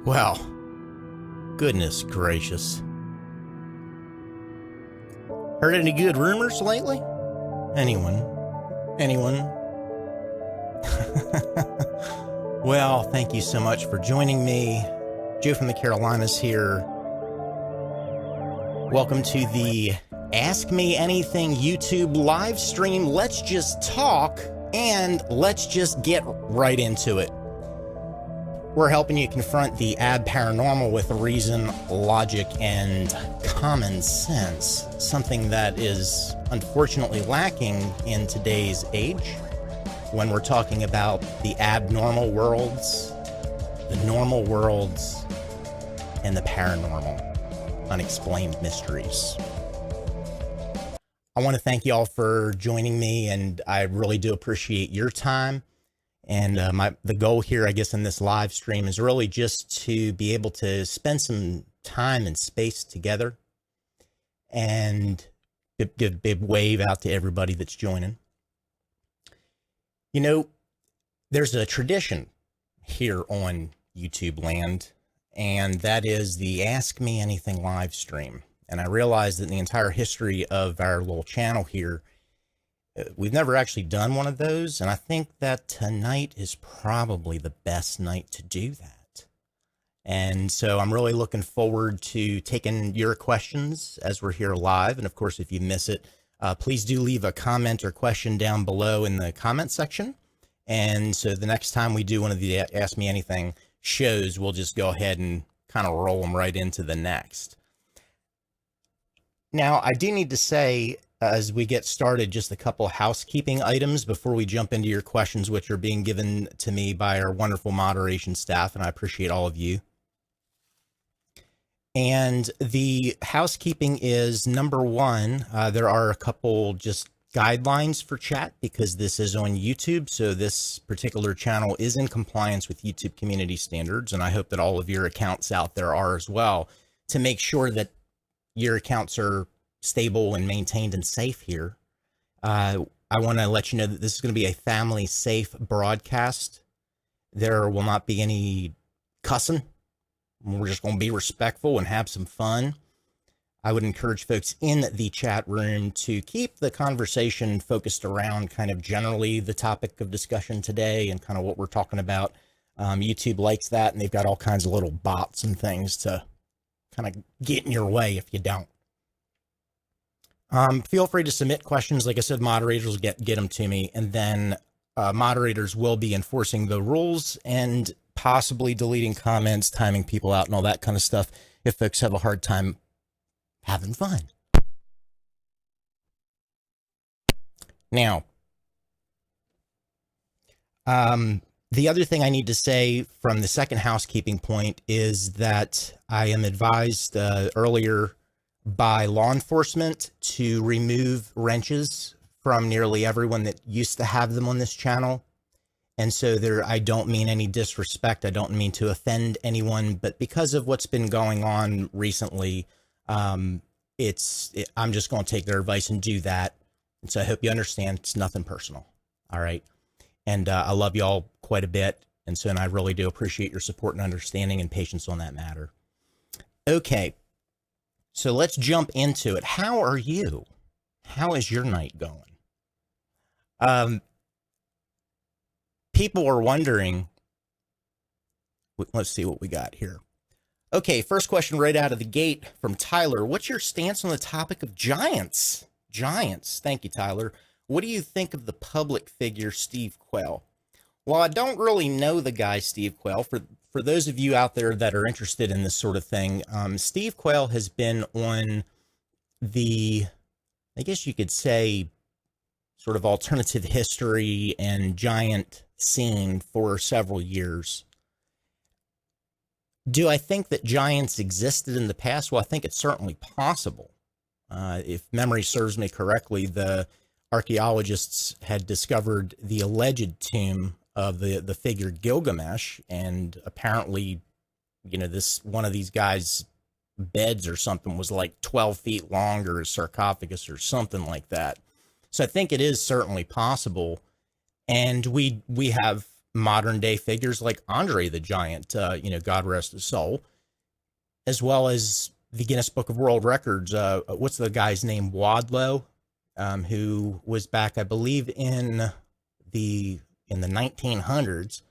Well, goodness gracious. Heard any good rumors lately? Anyone? Well, thank you so much for joining me. Joe from the Carolinas here. Welcome to the Ask Me Anything YouTube live stream. Let's just talk and let's just get right into it. We're helping you confront the paranormal with reason, logic, and common sense. Something that is unfortunately lacking in today's age when we're talking about the abnormal worlds, the normal worlds, and the paranormal, unexplained mysteries. I want to thank you all for joining me, and I really do appreciate your time. And the goal here, I guess, in this live stream is really just to be able to spend some time and space together and give a big wave out to everybody that's joining. You know, there's a tradition here on YouTube land, and that is the Ask Me Anything live stream. And I realize that in the entire history of our little channel here, we've never actually done one of those, and I think that tonight is probably the best night to do that. And so I'm really looking forward to taking your questions as we're here live. And of course, if you miss it, please do leave a comment or question down below in the comment section. And so the next time we do one of the Ask Me Anything shows, we'll just go ahead and kind of roll them right into the next. Now, I do need to say, as we get started, just a couple of housekeeping items before we jump into your questions, which are being given to me by our wonderful moderation staff, and I appreciate all of you. And the housekeeping is, number one, there are a couple just guidelines for chat because this is on YouTube, so this particular channel is in compliance with YouTube community standards, and I hope that all of your accounts out there are as well, to make sure that your accounts are stable and maintained and safe here. I want to let you know that this is going to be a family safe broadcast. There will not be any cussing. We're just going to be respectful and have some fun. I would encourage folks in the chat room to keep the conversation focused around kind of generally the topic of discussion today and kind of what we're talking about. YouTube likes that, and they've got all kinds of little bots and things to kind of get in your way if you don't. Feel free to submit questions. Like I said, moderators will get them to me, and then moderators will be enforcing the rules and possibly deleting comments, timing people out, and all that kind of stuff if folks have a hard time having fun. Now, the other thing I need to say from the second housekeeping point is that I am advised earlier by law enforcement to remove wrenches from nearly everyone that used to have them on this channel. And so I don't mean any disrespect. I don't mean to offend anyone, but because of what's been going on recently, I'm just going to take their advice and do that. And so I hope you understand it's nothing personal. All right. And I love y'all quite a bit. And so, and I really do appreciate your support and understanding and patience on that matter. Okay. So let's jump into it. How are you? How is your night going? People are wondering, let's see what we got here. Okay, first question right out of the gate from Tyler. What's your stance on the topic of giants? Giants. Thank you, Tyler. What do you think of the public figure Steve Quayle? Well, I don't really know the guy Steve Quayle. For those of you out there that are interested in this sort of thing, Steve Quayle has been on the, I guess you could say, sort of alternative history and giant scene for several years. Do I think that giants existed in the past? Well, I think it's certainly possible. If memory serves me correctly, the archaeologists had discovered the alleged tomb of the figure Gilgamesh, and apparently, you know, one of these guys' beds or something was like 12 feet long, or a sarcophagus or something like that. So I think it is certainly possible. And we have modern day figures like Andre the Giant, God rest his soul, as well as the Guinness Book of World Records. What's the guy's name? Wadlow, who was back, I believe, in the 1900s.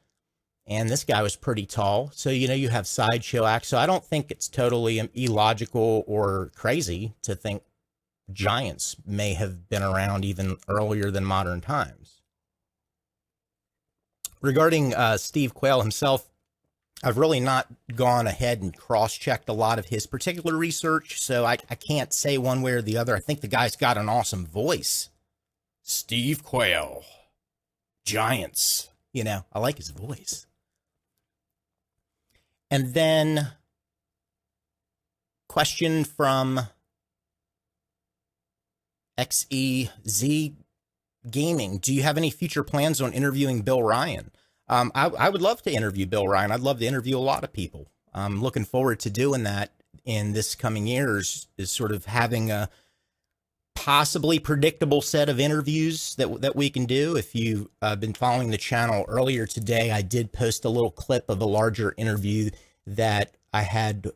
And this guy was pretty tall. So, you have sideshow acts. So I don't think it's totally illogical or crazy to think giants may have been around even earlier than modern times. Regarding Steve Quayle himself, I've really not gone ahead and cross-checked a lot of his particular research, so I can't say one way or the other. I think the guy's got an awesome voice. Steve Quayle. Giants. I like his voice. And then, question from XEZ Gaming. Do you have any future plans on interviewing Bill Ryan? I would love to interview Bill Ryan. I'd love to interview a lot of people. I'm looking forward to doing that in this coming years, is sort of having a possibly predictable set of interviews that we can do. If you've been following the channel earlier today, I did post a little clip of a larger interview that I had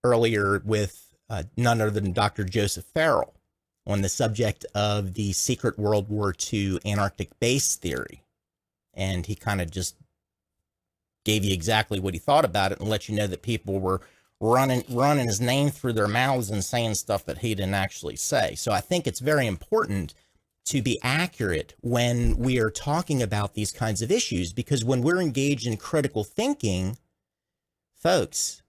earlier with none other than Dr. Joseph Farrell on the subject of the secret World War II Antarctic base theory. And he kind of just gave you exactly what he thought about it and let you know that people were running his name through their mouths and saying stuff that he didn't actually say. So I think it's very important to be accurate when we are talking about these kinds of issues, because when we're engaged in critical thinking, folks,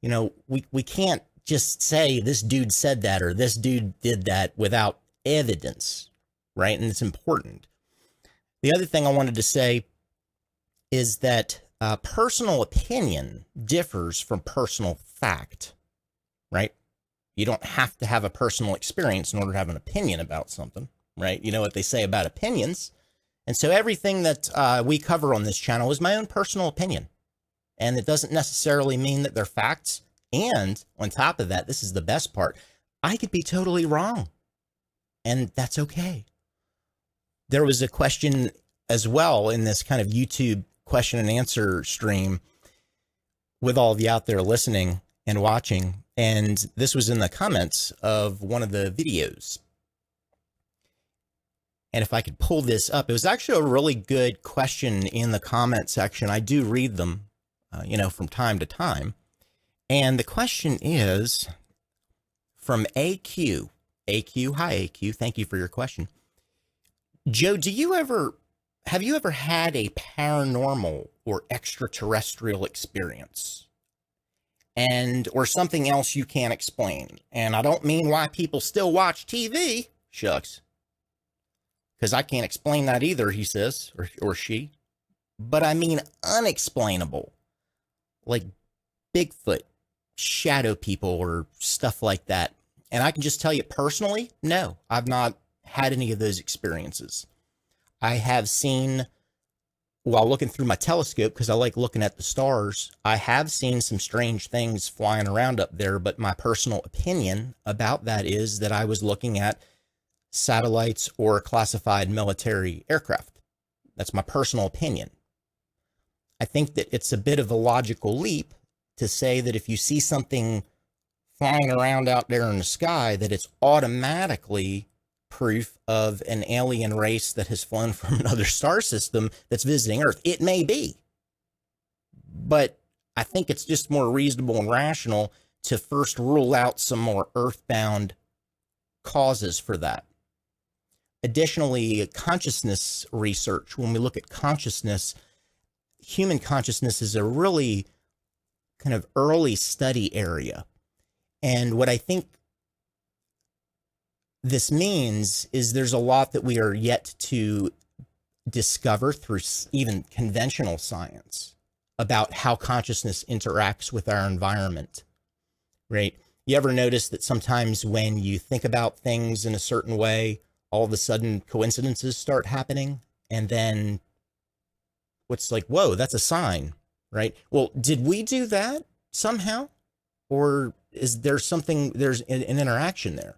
we can't just say this dude said that or this dude did that without evidence, right? And it's important. The other thing I wanted to say is that personal opinion differs from personal fact, right? You don't have to have a personal experience in order to have an opinion about something, right? You know what they say about opinions. And so everything that we cover on this channel is my own personal opinion. And it doesn't necessarily mean that they're facts. And on top of that, this is the best part, I could be totally wrong. And that's okay. There was a question as well in this kind of YouTube question and answer stream with all of you out there listening and watching. And this was in the comments of one of the videos. And if I could pull this up, it was actually a really good question in the comment section. I do read them, from time to time. And the question is from AQ. AQ, hi AQ, thank you for your question. Joe, have you ever had a paranormal or extraterrestrial experience? Or something else you can't explain? And I don't mean why people still watch TV, shucks, because I can't explain that either, he says, or she. But I mean unexplainable, like Bigfoot, shadow people, or stuff like that. And I can just tell you personally, no, I've not had any of those experiences. I have seen, while looking through my telescope, because I like looking at the stars, I have seen some strange things flying around up there, but my personal opinion about that is that I was looking at satellites or classified military aircraft. That's my personal opinion. I think that it's a bit of a logical leap to say that if you see something flying around out there in the sky, that it's automatically proof of an alien race that has flown from another star system that's visiting Earth. It may be, but I think it's just more reasonable and rational to first rule out some more earthbound causes for that. Additionally, consciousness research, when we look at consciousness, human consciousness is a really kind of early study area. And what I think this means is there's a lot that we are yet to discover through even conventional science about how consciousness interacts with our environment, right? You ever notice that sometimes when you think about things in a certain way, all of a sudden coincidences start happening, and then what's like, whoa, that's a sign, right? Well, did we do that somehow? Or is there something, there's an interaction there?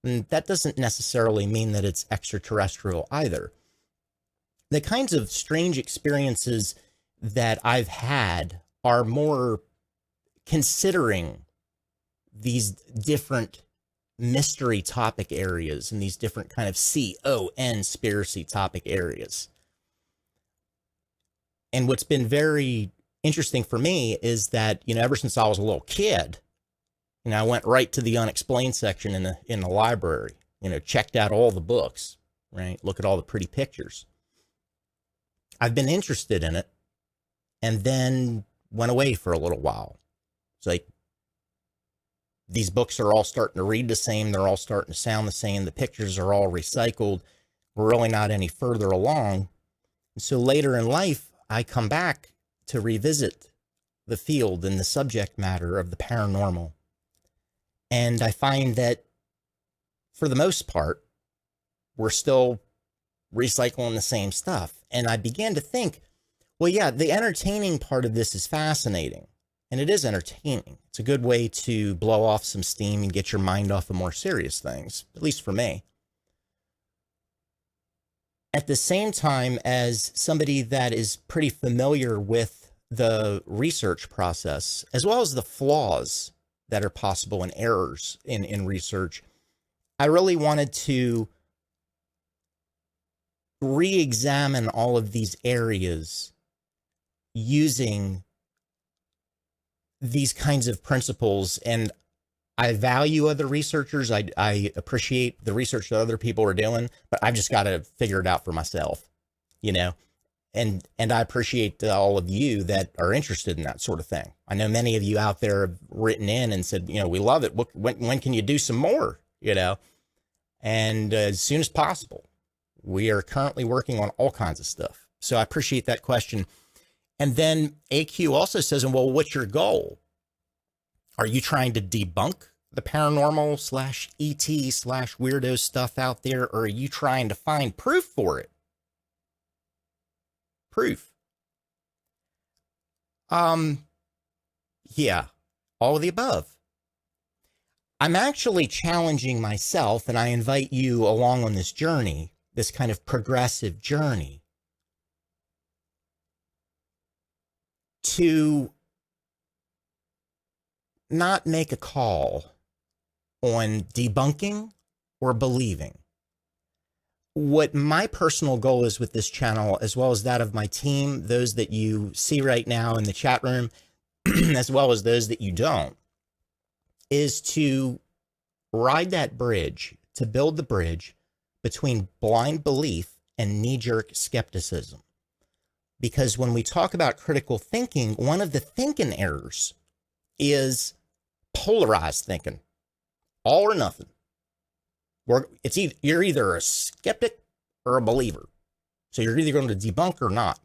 And that doesn't necessarily mean that it's extraterrestrial either. the kinds of strange experiences that I've had are more considering these different mystery topic areas and these different kind of conspiracy topic areas. And what's been very interesting for me is that, ever since I was a little kid, I went right to the unexplained section in the library, checked out all the books, right? Look at all the pretty pictures. I've been interested in it and then went away for a little while. It's like, these books are all starting to read the same. They're all starting to sound the same. The pictures are all recycled. We're really not any further along. And so later in life, I come back to revisit the field and the subject matter of the paranormal. And I find that for the most part, we're still recycling the same stuff. And I began to think, well, yeah, the entertaining part of this is fascinating. And it is entertaining. It's a good way to blow off some steam and get your mind off of more serious things, at least for me. At the same time, as somebody that is pretty familiar with the research process, as well as the flaws that are possible and errors in research, I really wanted to re-examine all of these areas using these kinds of principles. And I value other researchers. I appreciate the research that other people are doing, but I've just got to figure it out for myself, and I appreciate all of you that are interested in that sort of thing. I know many of you out there have written in and said, we love it. When can you do some more, and as soon as possible. We are currently working on all kinds of stuff. So I appreciate that question. And then AQ also says, well, what's your goal? Are you trying to debunk the paranormal / ET / weirdo stuff out there? Or are you trying to find proof for it? Proof. Yeah, all of the above. I'm actually challenging myself, and I invite you along on this journey, this kind of progressive journey, to not make a call on debunking or believing. What my personal goal is with this channel, as well as that of my team, those that you see right now in the chat room, as well as those that you don't, is to ride that bridge, to build the bridge between blind belief and knee-jerk skepticism. Because when we talk about critical thinking, one of the thinking errors is polarized thinking, all or nothing. You're either a skeptic or a believer. So you're either going to debunk or not.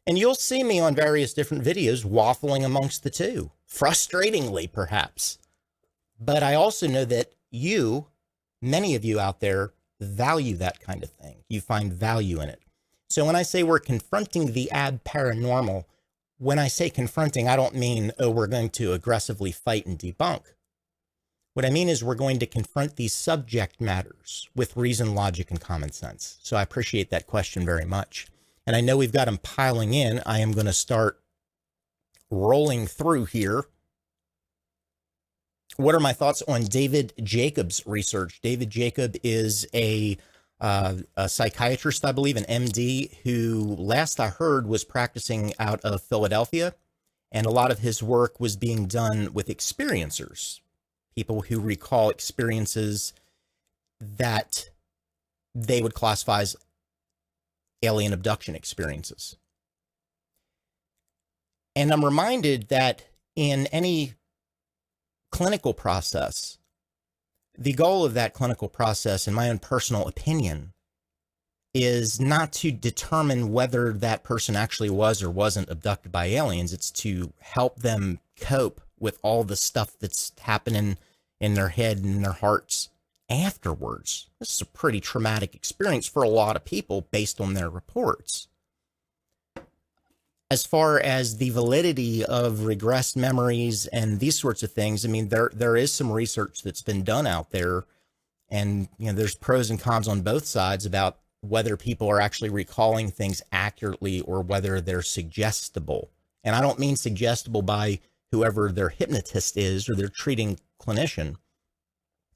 And you'll see me on various different videos waffling amongst the two, frustratingly perhaps. But I also know that many of you out there, value that kind of thing. You find value in it. So when I say we're confronting the paranormal, when I say confronting, I don't mean, we're going to aggressively fight and debunk. What I mean is we're going to confront these subject matters with reason, logic, and common sense. So I appreciate that question very much. And I know we've got them piling in. I am going to start rolling through here. What are my thoughts on David Jacobs' research? David Jacob is a psychiatrist, I believe, an MD, who last I heard was practicing out of Philadelphia. And a lot of his work was being done with experiencers, people who recall experiences that they would classify as alien abduction experiences. And I'm reminded that in any clinical process, the goal of that clinical process, in my own personal opinion, is not to determine whether that person actually was or wasn't abducted by aliens. It's to help them cope with all the stuff that's happening in their head and in their hearts afterwards. This is a pretty traumatic experience for a lot of people based on their reports. As far as the validity of regressed memories and these sorts of things, I mean, there is some research that's been done out there, and there's pros and cons on both sides about whether people are actually recalling things accurately or whether they're suggestible. And I don't mean suggestible by whoever their hypnotist is or their treating clinician.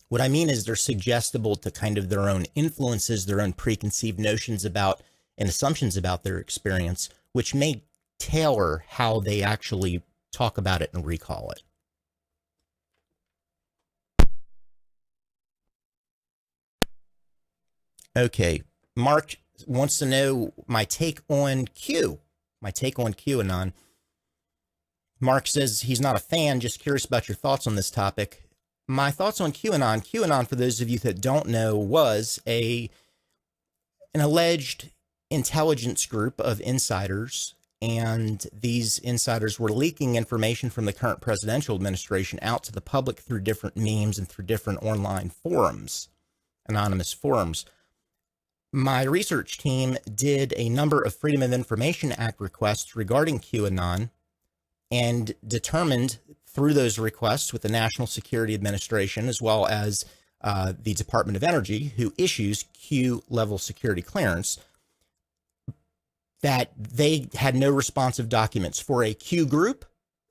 What I mean is they're suggestible to kind of their own influences, their own preconceived notions about and assumptions about their experience, which may tailor how they actually talk about it and recall it. Okay, Mark wants to know my take on QAnon. Mark says he's not a fan, just curious about your thoughts on this topic. My thoughts on QAnon. QAnon, for those of you that don't know, was an alleged intelligence group of insiders, and these insiders were leaking information from the current presidential administration out to the public through different memes and through different online forums, anonymous forums. My research team did a number of Freedom of Information Act requests regarding QAnon and determined through those requests with the National Security Administration, as well as the Department of Energy, who issues Q-level security clearance, that they had no responsive documents for a Q group,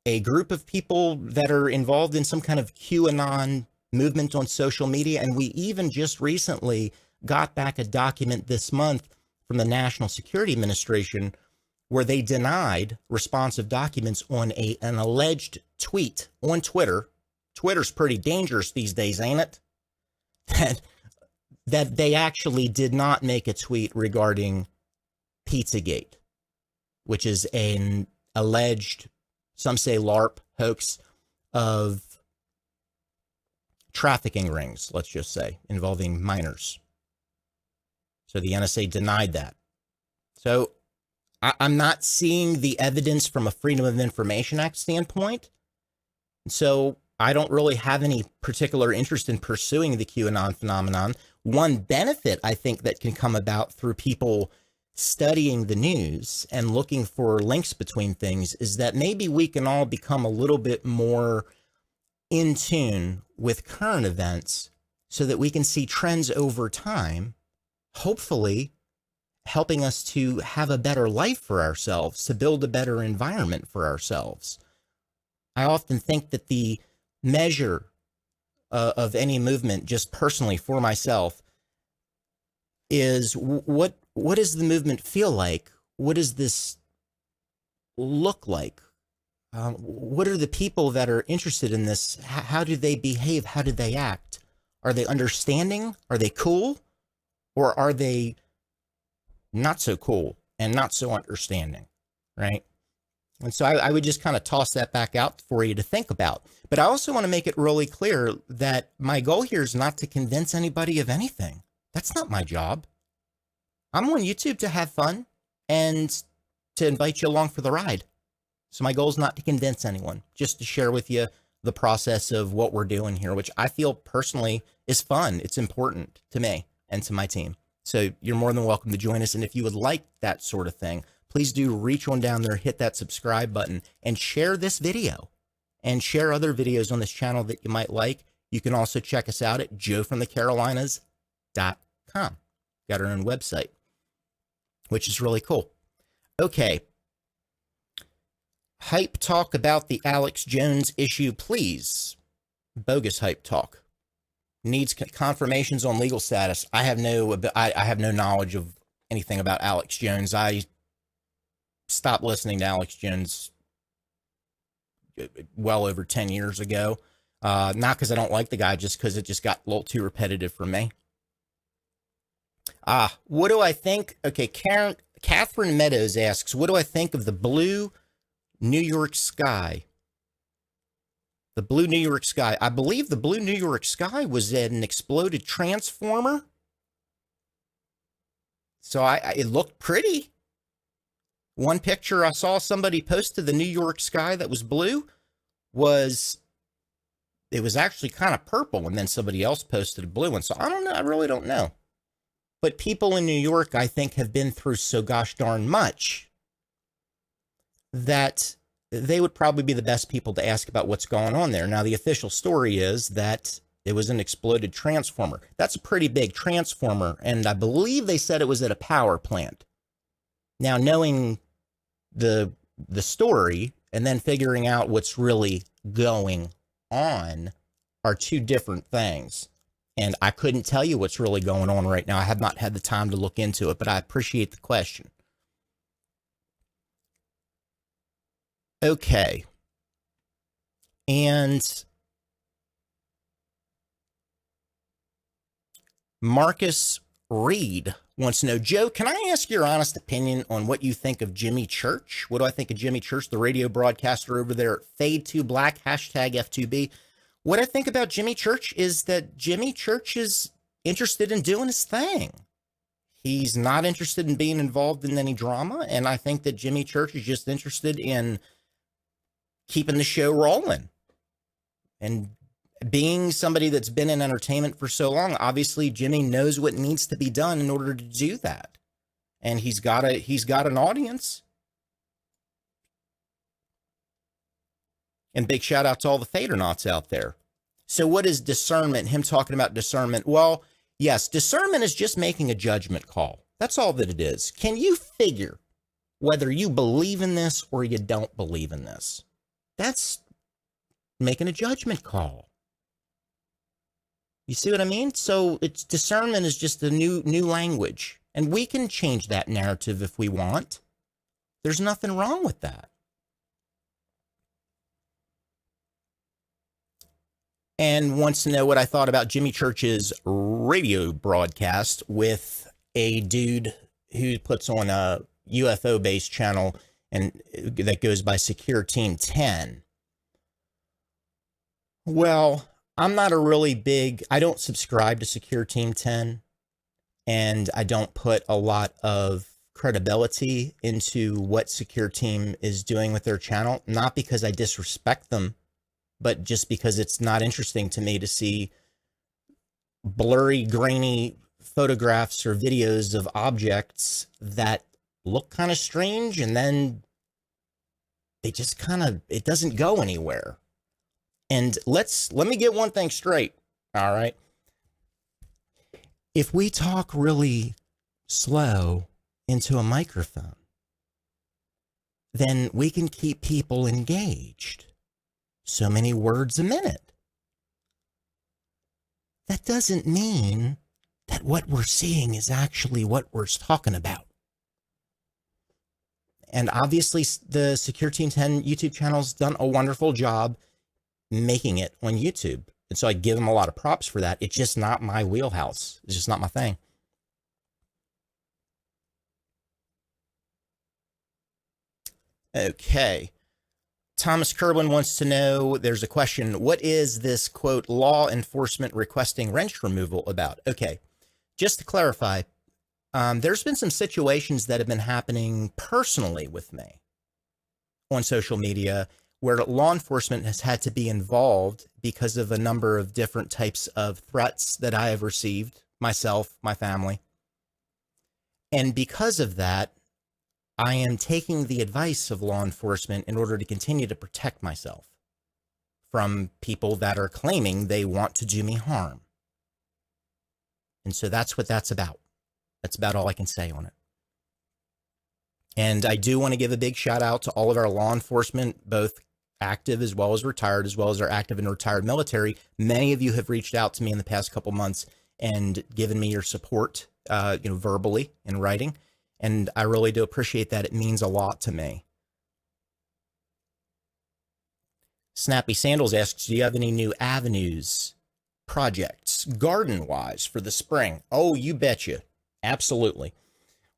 a group of people that are involved in some kind of QAnon movement on social media. And we even just recently got back a document this month from the National Security Administration where they denied responsive documents on an alleged tweet on Twitter. Twitter's pretty dangerous these days, ain't it? That they actually did not make a tweet regarding Pizzagate, which is an alleged, some say LARP hoax of trafficking rings, let's just say, involving minors. So the NSA denied that. So I'm not seeing the evidence from a Freedom of Information Act standpoint. So I don't really have any particular interest in pursuing the QAnon phenomenon. One benefit I think that can come about through people studying the news and looking for links between things is that maybe we can all become a little bit more in tune with current events so that we can see trends over time, hopefully helping us to have a better life for ourselves, to build a better environment for ourselves. I often think that the measure of any movement, just personally for myself, is what does the movement feel like? What does this look like? What are the people that are interested in this? How do they behave? How do they act? Are they understanding? Are they cool? Or are they not so cool and not so understanding, right? And so I would just kind of toss that back out for you to think about. But I also want to make it really clear that my goal here is not to convince anybody of anything. That's not my job. I'm on YouTube to have fun and to invite you along for the ride. So my goal is not to convince anyone, just to share with you the process of what we're doing here, which I feel personally is fun. It's important to me and to my team. So you're more than welcome to join us. And if you would like that sort of thing, please do reach on down there, hit that subscribe button, and share this video and share other videos on this channel that you might like. You can also check us out at joefromthecarolinas.com. Got our own website, which is really cool. Okay. Hype talk about the Alex Jones issue, please. Bogus hype talk. Needs confirmations on legal status. I have no knowledge of anything about Alex Jones. I stopped listening to Alex Jones well over 10 years ago. Not because I don't like the guy, just because it just got a little too repetitive for me. What do I think? Okay, Catherine Meadows asks, what do I think of the blue New York sky? The blue New York sky. I believe the blue New York sky was an exploded transformer. So it looked pretty. One picture I saw somebody posted the New York sky that was blue it was actually kind of purple, and then somebody else posted a blue one. So I don't know. I really don't know. But people in New York, I think, have been through so gosh darn much that they would probably be the best people to ask about what's going on there. Now, the official story is that It was an exploded transformer. That's a pretty big transformer, and I believe they said it was at a power plant. Now, knowing the story and then figuring out what's really going on are two different things. And I couldn't tell you what's really going on right now. I have not had the time to look into it, but I appreciate the question. Okay. And Marcus Reed wants to know, Joe, can I ask your honest opinion on what you think of Jimmy Church? What do I think of Jimmy Church, the radio broadcaster over there at Fade2Black, hashtag F2B? What I think about Jimmy Church is that Jimmy Church is interested in doing his thing. He's not interested in being involved in any drama, and I think that Jimmy Church is just interested in keeping the show rolling. And being somebody that's been in entertainment for so long, obviously Jimmy knows what needs to be done in order to do that. And he's got an audience. And big shout out to all the Fadernauts out there. So what is discernment? Him talking about discernment. Well, yes, discernment is just making a judgment call. That's all that it is. Can you figure whether you believe in this or you don't believe in this? That's making a judgment call. You see what I mean? So it's discernment is just a new language, and we can change that narrative if we want. There's nothing wrong with that. And wants to know what I thought about Jimmy Church's radio broadcast with a dude who puts on a UFO-based channel and that goes by Secure Team 10. Well, I'm not a really big, I don't subscribe to Secure Team 10, and I don't put a lot of credibility into what Secure Team is doing with their channel, not because I disrespect them, but just because it's not interesting to me to see blurry, grainy photographs or videos of objects that look kind of strange, and then they just it doesn't go anywhere. And let me get one thing straight, all right? If we talk really slow into a microphone, then we can keep people engaged. So many words a minute. That doesn't mean that what we're seeing is actually what we're talking about. And obviously, the Secure Team 10 YouTube channel's done a wonderful job making it on YouTube. And so I give them a lot of props for that. It's just not my wheelhouse. It's just not my thing. Okay. Thomas Kerwin wants to know, there's a question, what is this, quote, law enforcement requesting wrench removal about? Okay, just to clarify, there's been some situations that have been happening personally with me on social media where law enforcement has had to be involved because of a number of different types of threats that I have received, myself, my family. And because of that, I am taking the advice of law enforcement in order to continue to protect myself from people that are claiming they want to do me harm. And so that's what that's about. That's about all I can say on it. And I do want to give a big shout out to all of our law enforcement, both active as well as retired, as well as our active and retired military. Many of you have reached out to me in the past couple months and given me your support, verbally in writing. And I really do appreciate that. It means a lot to me. Snappy Sandals asks, do you have any new avenues, projects, garden-wise for the spring? Oh, you betcha. Absolutely.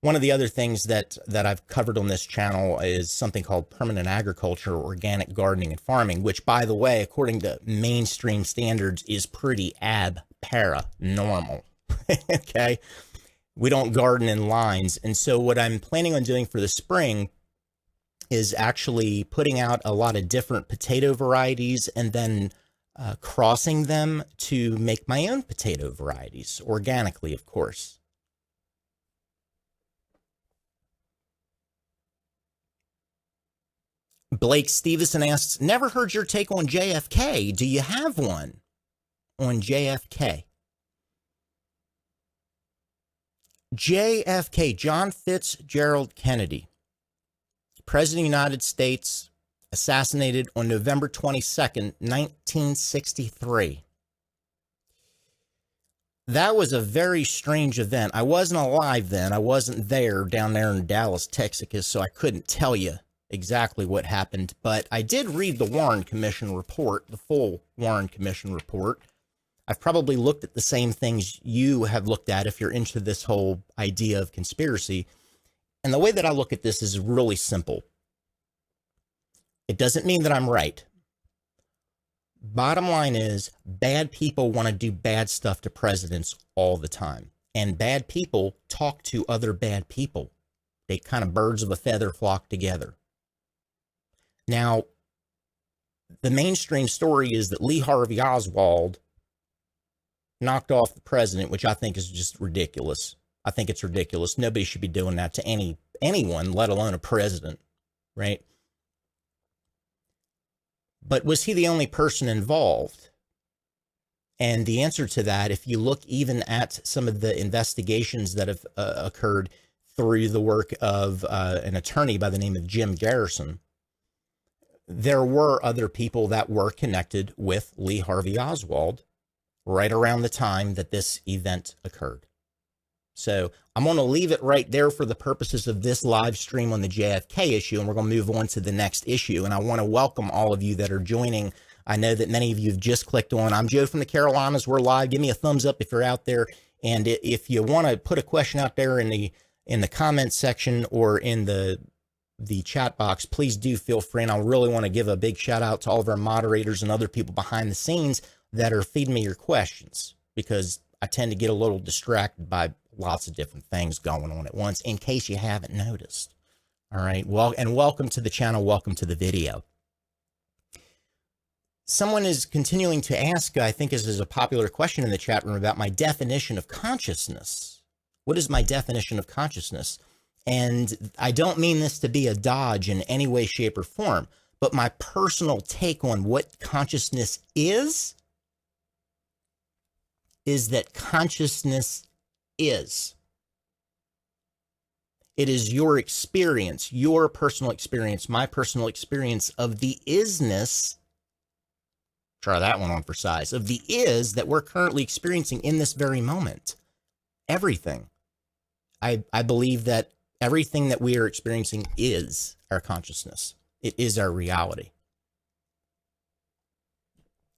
One of the other things that I've covered on this channel is something called permanent agriculture, organic gardening and farming, which, by the way, according to mainstream standards, is pretty paranormal. Okay? We don't garden in lines. And so what I'm planning on doing for the spring is actually putting out a lot of different potato varieties and then crossing them to make my own potato varieties, organically, of course. Blake Stevenson asks, never heard your take on JFK. Do you have one? on JFK. JFK, John Fitzgerald Kennedy, President of the United States, assassinated on November 22nd, 1963. That was a very strange event. I wasn't alive then. I wasn't there down there in Dallas, Texas, so I couldn't tell you exactly what happened. But I did read the Warren Commission report, the full Warren Commission report. I've probably looked at the same things you have looked at if you're into this whole idea of conspiracy. And the way that I look at this is really simple. It doesn't mean that I'm right. Bottom line is, bad people want to do bad stuff to presidents all the time. And bad people talk to other bad people. They kind of birds of a feather flock together. Now, the mainstream story is that Lee Harvey Oswald knocked off the president, which I think is just ridiculous. I think it's ridiculous. Nobody should be doing that to anyone, let alone a president, right? But was he the only person involved? And the answer to that, if you look even at some of the investigations that have occurred through the work of an attorney by the name of Jim Garrison, there were other people that were connected with Lee Harvey Oswald right around the time that this event occurred. So I'm going to leave it right there for the purposes of this live stream on the JFK issue, and we're going to move on to the next issue. And I want to welcome all of you that are joining. I know that many of you have just clicked on. I'm Joe from the Carolinas. We're live. Give me a thumbs up if you're out there. And if you want to put a question out there in the comments section or in the chat box, please do feel free. And I really want to give a big shout out to all of our moderators and other people behind the scenes that are feeding me your questions, because I tend to get a little distracted by lots of different things going on at once, in case you haven't noticed. All right. Well, and welcome to the channel. Welcome to the video. Someone is continuing to ask, I think this is a popular question in the chat room, about my definition of consciousness. What is my definition of consciousness? And I don't mean this to be a dodge in any way, shape, or form, but my personal take on what consciousness is that consciousness is. It is your experience, your personal experience, my personal experience of the isness. Try that one on for size. Of the is that we're currently experiencing in this very moment. Everything. I believe that everything that we are experiencing is our consciousness. It is our reality.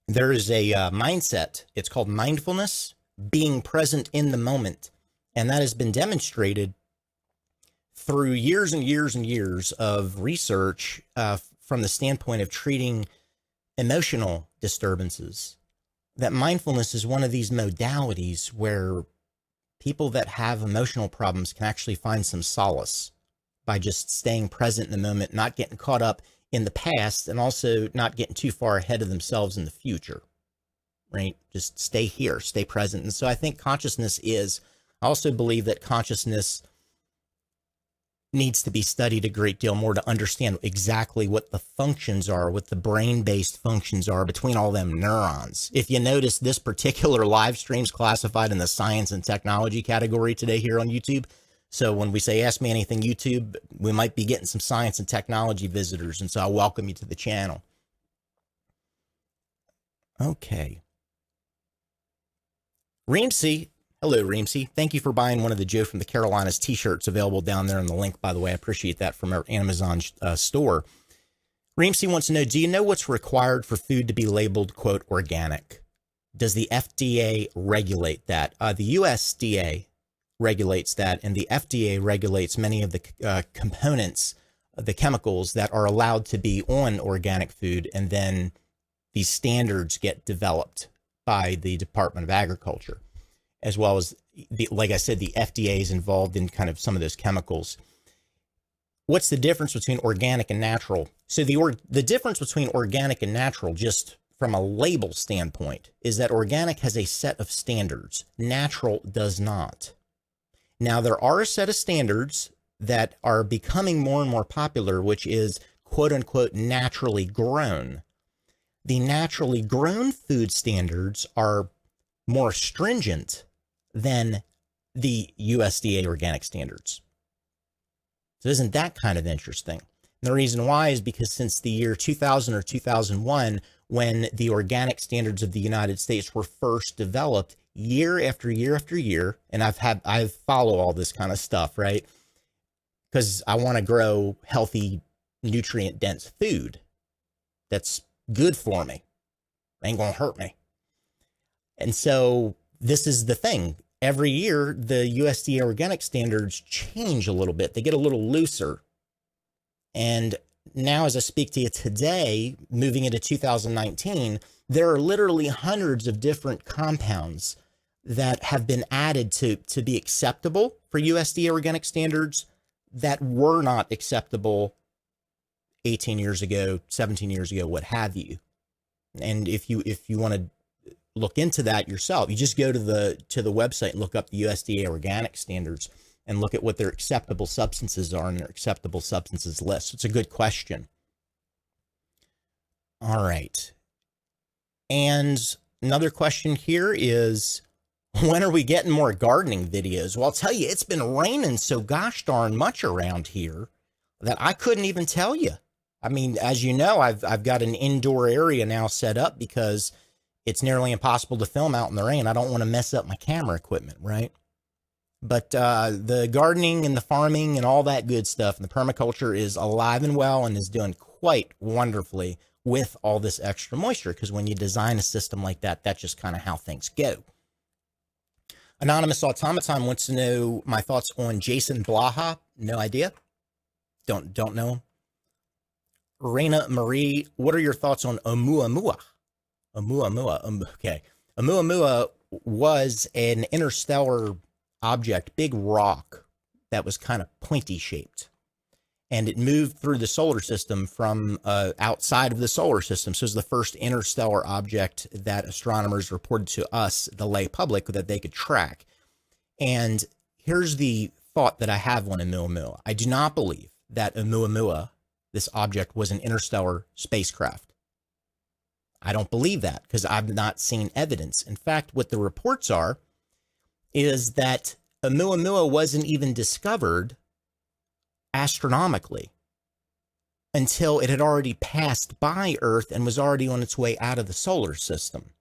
There is a mindset. It's called mindfulness, being present in the moment. And that has been demonstrated through years and years and years of research from the standpoint of treating emotional disturbances. That mindfulness is one of these modalities where people that have emotional problems can actually find some solace by just staying present in the moment, not getting caught up in the past, and also not getting too far ahead of themselves in the future, right? Just stay here, stay present. And so I think consciousness is, I also believe that consciousness needs to be studied a great deal more to understand exactly what the functions are, what the brain-based functions are between all them neurons. If you notice, this particular live stream is classified in the science and technology category today here on YouTube. So when we say Ask Me Anything YouTube, we might be getting some science and technology visitors. And so I welcome you to the channel. Okay. Reemsey. Hello, Reemsey. Thank you for buying one of the Joe from the Carolinas t-shirts available down there in the link, by the way. I appreciate that from our Amazon store. Reemsey wants to know, do you know what's required for food to be labeled, quote, organic? Does the FDA regulate that? The USDA regulates that, and the FDA regulates many of the components, the chemicals that are allowed to be on organic food, and then these standards get developed by the Department of Agriculture, as well as, like I said, the FDA is involved in kind of some of those chemicals. What's the difference between organic and natural? So the difference between organic and natural, just from a label standpoint, is that organic has a set of standards. Natural does not. Now, there are a set of standards that are becoming more and more popular, which is quote unquote naturally grown. the naturally grown food standards are more stringent than the USDA organic standards. So isn't that kind of interesting? And the reason why is because since the year 2000 or 2001, when the organic standards of the United States were first developed, year after year after year, and I follow all this kind of stuff, right? Because I want to grow healthy, nutrient-dense food that's good for me. Ain't gonna hurt me. And so this is the thing. Every year, the USDA organic standards change a little bit. They get a little looser. And now, as I speak to you today, moving into 2019, there are literally hundreds of different compounds that have been added to be acceptable for USDA organic standards that were not acceptable 18 years ago, 17 years ago, what have you. And if you want to look into that yourself, you just go to the website and look up the USDA organic standards and look at what their acceptable substances are in their acceptable substances list. It's a good question. All right. And another question here is, when are we getting more gardening videos? Well, I'll tell you, it's been raining so gosh darn much around here that I couldn't even tell you. I mean, as you know, I've got an indoor area now set up because it's nearly impossible to film out in the rain. I don't want to mess up my camera equipment, right? But the gardening and the farming and all that good stuff and the permaculture is alive and well and is doing quite wonderfully with all this extra moisture, because when you design a system like that, that's just kind of how things go. Anonymous Automaton wants to know my thoughts on Jason Blaha. No idea. Don't know him. Reina Marie, what are your thoughts on Oumuamua? Oumuamua. Okay. Oumuamua was an interstellar object, big rock that was kind of pointy shaped. And it moved through the solar system from outside of the solar system. So it was the first interstellar object that astronomers reported to us, the lay public, that they could track. And here's the thought that I have on Oumuamua. I do not believe that Oumuamua, this object, was an interstellar spacecraft. I don't believe that because I've not seen evidence. In fact, what the reports are is that Oumuamua wasn't even discovered astronomically until it had already passed by Earth and was already on its way out of the solar system.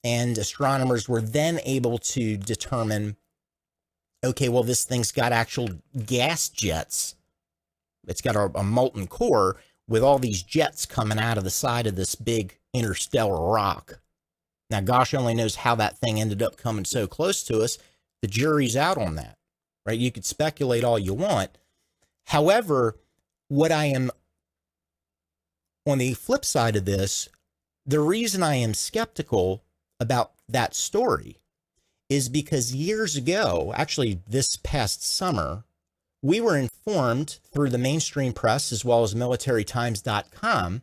And astronomers were then able to determine, okay, well, this thing's got actual gas jets. It's got a molten core with all these jets coming out of the side of this big interstellar rock. Now, gosh only knows how that thing ended up coming so close to us. The jury's out on that, right? You could speculate all you want. However, what I am, on the flip side of this, the reason I am skeptical about that story is because years ago, actually this past summer, we were informed through the mainstream press as well as militarytimes.com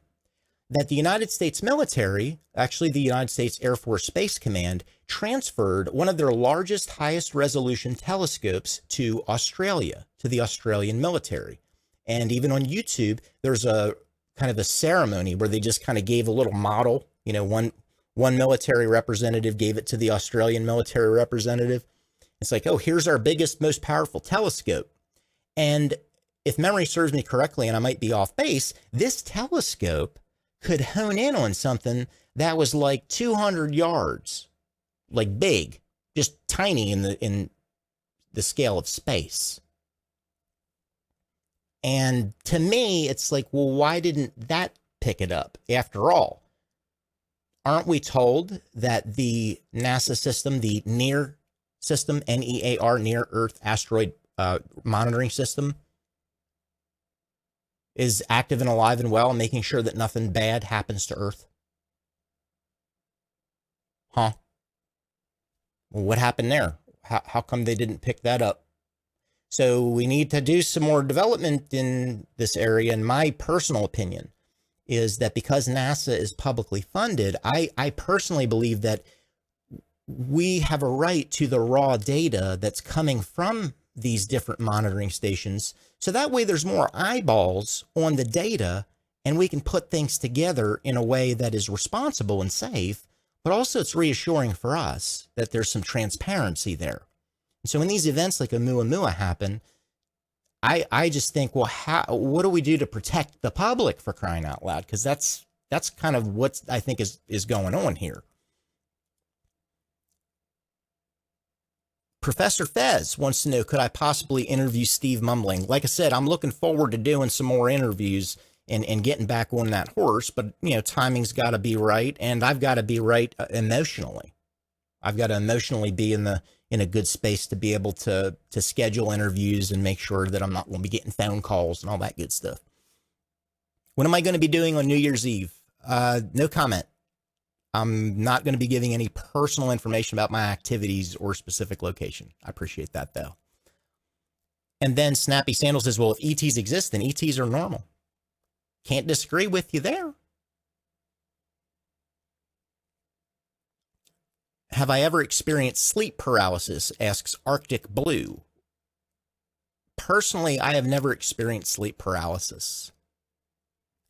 that the United States military, actually the United States Air Force Space Command, transferred one of their largest, highest resolution telescopes to Australia, to the Australian military. And even on YouTube, there's a kind of a ceremony where they just kind of gave a little model. You know, one military representative gave it to the Australian military representative. It's like, oh, here's our biggest, most powerful telescope. And if memory serves me correctly, and I might be off base, this telescope could hone in on something that was like 200 yards, like big, just tiny in the scale of space. And to me, it's like, well, why didn't that pick it up? After all, aren't we told that the NASA system, the NEAR system, NEAR, Near Earth Asteroid Monitoring System, is active and alive and well and making sure that nothing bad happens to Earth? Huh? Well, what happened there? How come they didn't pick that up? So we need to do some more development in this area. And my personal opinion is that because NASA is publicly funded, I personally believe that we have a right to the raw data that's coming from these different monitoring stations. So that way there's more eyeballs on the data and we can put things together in a way that is responsible and safe, but also it's reassuring for us that there's some transparency there. And so when these events like Oumuamua happen, I just think, well, what do we do to protect the public, for crying out loud? Because that's kind of what I think is going on here. Professor Fez wants to know, could I possibly interview Steve Mumbling? Like I said, I'm looking forward to doing some more interviews and getting back on that horse, but timing's got to be right, and I've got to be right emotionally. I've got to emotionally be in a good space to be able to schedule interviews and make sure that I'm not going to be getting phone calls and all that good stuff. What am I going to be doing on New Year's Eve? No comment. I'm not going to be giving any personal information about my activities or specific location. I appreciate that, though. And then Snappy Sandals says, well, if ETs exist, then ETs are normal. Can't disagree with you there. Have I ever experienced sleep paralysis? Asks Arctic Blue. Personally, I have never experienced sleep paralysis.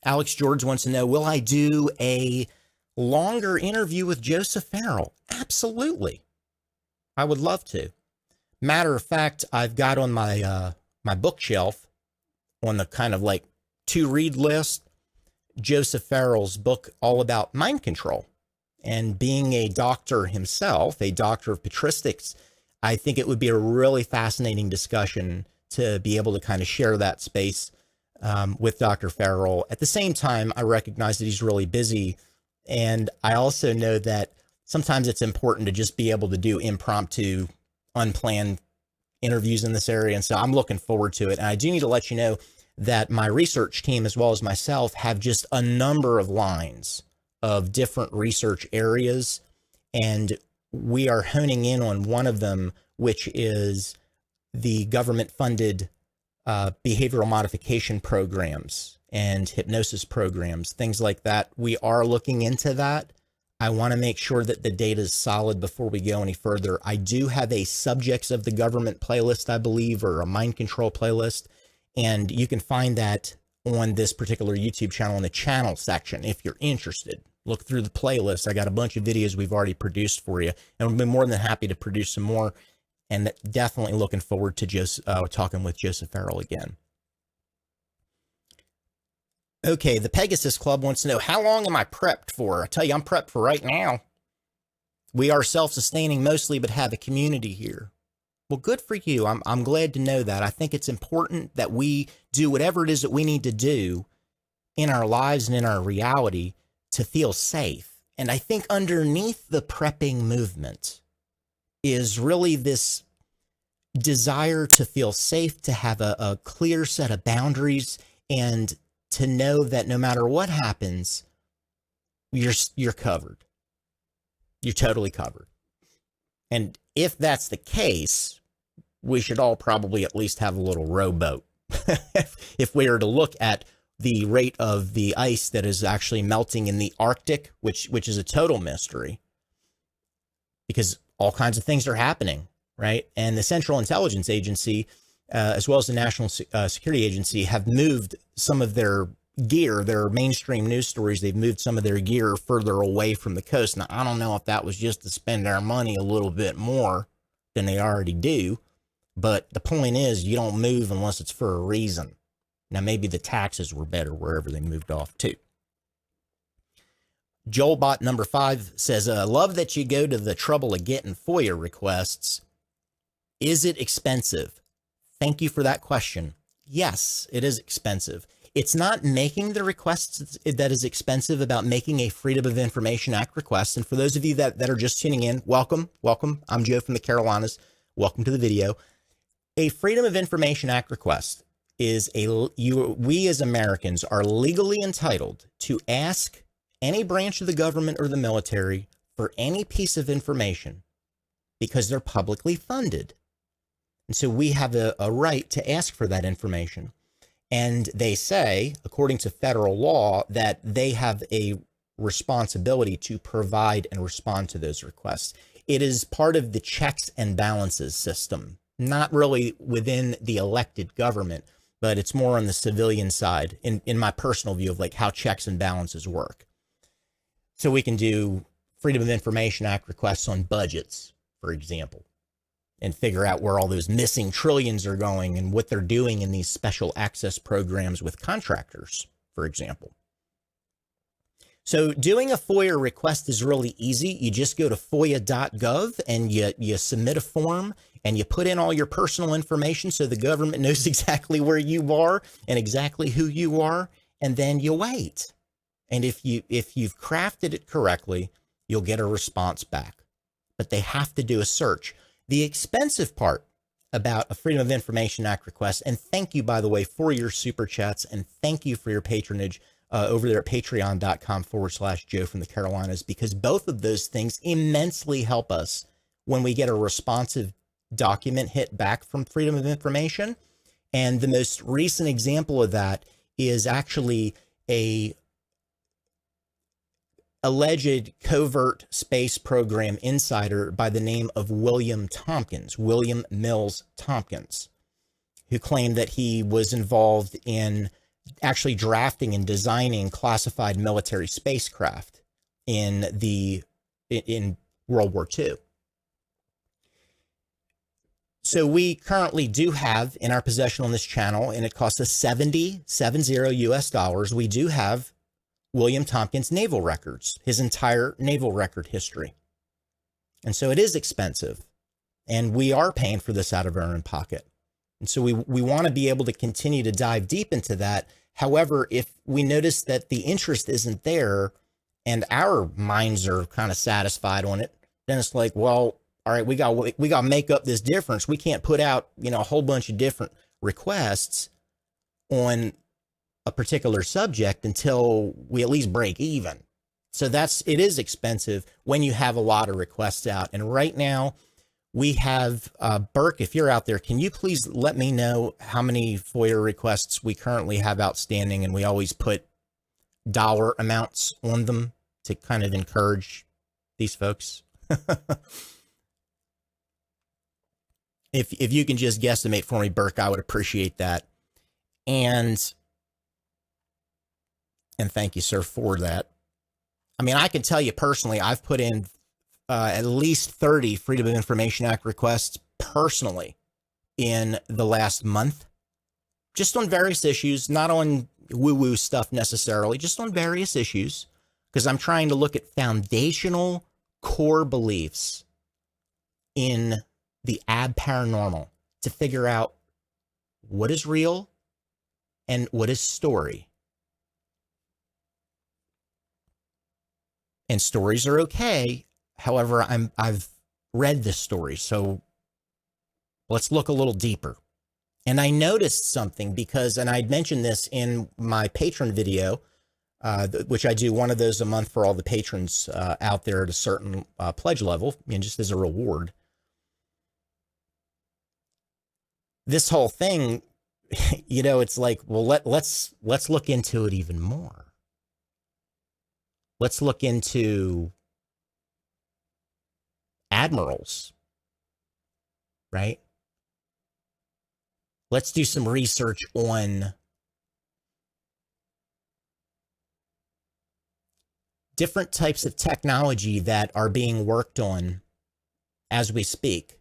Alex George wants to know, will I do a longer interview with Joseph Farrell? Absolutely. I would love to. Matter of fact, I've got on my my bookshelf on the kind of like to read list, Joseph Farrell's book all about mind control. And being a doctor himself, a doctor of patristics, I think it would be a really fascinating discussion to be able to kind of share that space with Dr. Farrell. At the same time, I recognize that he's really busy. And I also know that sometimes it's important to just be able to do impromptu, unplanned interviews in this area. And so I'm looking forward to it. And I do need to let you know that my research team, as well as myself, have just a number of lines of different research areas. And we are honing in on one of them, which is the government-funded behavioral modification programs and hypnosis programs, things like that. We are looking into that. I want to make sure that the data is solid before we go any further. I do have a subjects of the government playlist, I believe, or a mind control playlist, and you can find that on this particular YouTube channel in the channel section if you're interested. Look through the playlist. I got a bunch of videos we've already produced for you, and I've been more than happy to produce some more, and definitely looking forward to talking with Joseph Farrell again. Okay, the Pegasus Club wants to know, how long am I prepped for? I tell you, I'm prepped for right now. We are self-sustaining mostly, but have a community here. Well, good for you. I'm glad to know that. I think it's important that we do whatever it is that we need to do in our lives and in our reality to feel safe. And I think underneath the prepping movement is really this desire to feel safe, to have a clear set of boundaries, and to know that no matter what happens, you're covered. You're totally covered. And if that's the case, we should all probably at least have a little rowboat. If we were to look at the rate of the ice that is actually melting in the Arctic, which is a total mystery, because all kinds of things are happening, right? And the Central Intelligence Agency, as well as the National Security Agency, have moved some of their gear, their mainstream news stories, they've moved some of their gear further away from the coast. Now, I don't know if that was just to spend our money a little bit more than they already do, but the point is, you don't move unless it's for a reason. Now, maybe the taxes were better wherever they moved off to. Joelbot number 5 says, love that you go to the trouble of getting FOIA requests. Is it expensive? Thank you for that question. Yes, it is expensive. It's not making the requests that is expensive about making a Freedom of Information Act request. And for those of you that are just tuning in, welcome. I'm Joe from the Carolinas. Welcome to the video. A Freedom of Information Act request is we as Americans are legally entitled to ask any branch of the government or the military for any piece of information because they're publicly funded. And so we have a right to ask for that information. And they say, according to federal law, that they have a responsibility to provide and respond to those requests. It is part of the checks and balances system, not really within the elected government, but it's more on the civilian side in my personal view of like how checks and balances work. So we can do Freedom of Information Act requests on budgets, for example, and figure out where all those missing trillions are going and what they're doing in these special access programs with contractors, for example. So doing a FOIA request is really easy. You just go to foia.gov and you submit a form and you put in all your personal information so the government knows exactly where you are and exactly who you are, and then you wait. And if you've crafted it correctly, you'll get a response back. But they have to do a search. The expensive part about a Freedom of Information Act request, and thank you, by the way, for your super chats, and thank you for your patronage over there at patreon.com/Joe from the Carolinas, because both of those things immensely help us when we get a responsive document hit back from Freedom of Information. And the most recent example of that is actually a alleged covert space program insider by the name of William Mills Tompkins, who claimed that he was involved in actually drafting and designing classified military spacecraft in World War II. So we currently do have in our possession on this channel, and it costs us $70 US. We do have William Tompkins' naval records, his entire naval record history. And so it is expensive, and we are paying for this out of our own pocket. And so we want to be able to continue to dive deep into that. However, if we notice that the interest isn't there and our minds are kind of satisfied on it, then it's like, well, all right, we got to make up this difference. We can't put out, a whole bunch of different requests on a particular subject until we at least break even. So it is expensive when you have a lot of requests out. And right now we have, Burke, if you're out there, can you please let me know how many FOIA requests we currently have outstanding? And we always put dollar amounts on them to kind of encourage these folks. If you can just guesstimate for me, Burke, I would appreciate that. And thank you, sir, for that. I mean, I can tell you personally, I've put in at least 30 Freedom of Information Act requests personally in the last month, just on various issues, not on woo-woo stuff necessarily, just on various issues, because I'm trying to look at foundational core beliefs in the paranormal to figure out what is real and what is story. And stories are okay. However, I've read this story, so let's look a little deeper. And I noticed something and I'd mentioned this in my patron video, which I do one of those a month for all the patrons out there at a certain pledge level, just as a reward. This whole thing, it's like, well, let's look into it even more. Let's look into admirals, right? Let's do some research on different types of technology that are being worked on as we speak.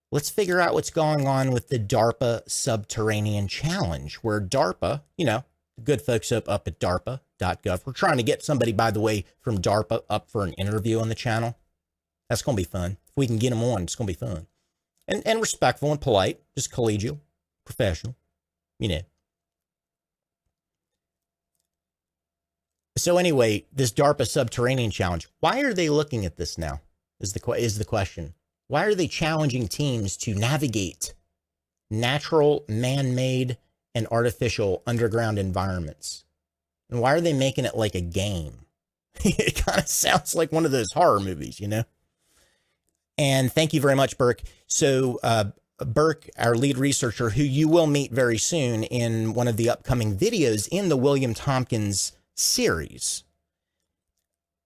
Let's figure out what's going on with the DARPA Subterranean Challenge, where DARPA, good folks up at DARPA.gov. We're trying to get somebody, by the way, from DARPA up for an interview on the channel. That's going to be fun. If we can get them on, it's going to be fun. And respectful and polite, just collegial, professional, So anyway, this DARPA Subterranean Challenge, why are they looking at this now is the question. Why are they challenging teams to navigate natural, man-made, and artificial underground environments? And why are they making it like a game? It kind of sounds like one of those horror movies, And thank you very much, Burke. So Burke, our lead researcher, who you will meet very soon in one of the upcoming videos in the William Tompkins series,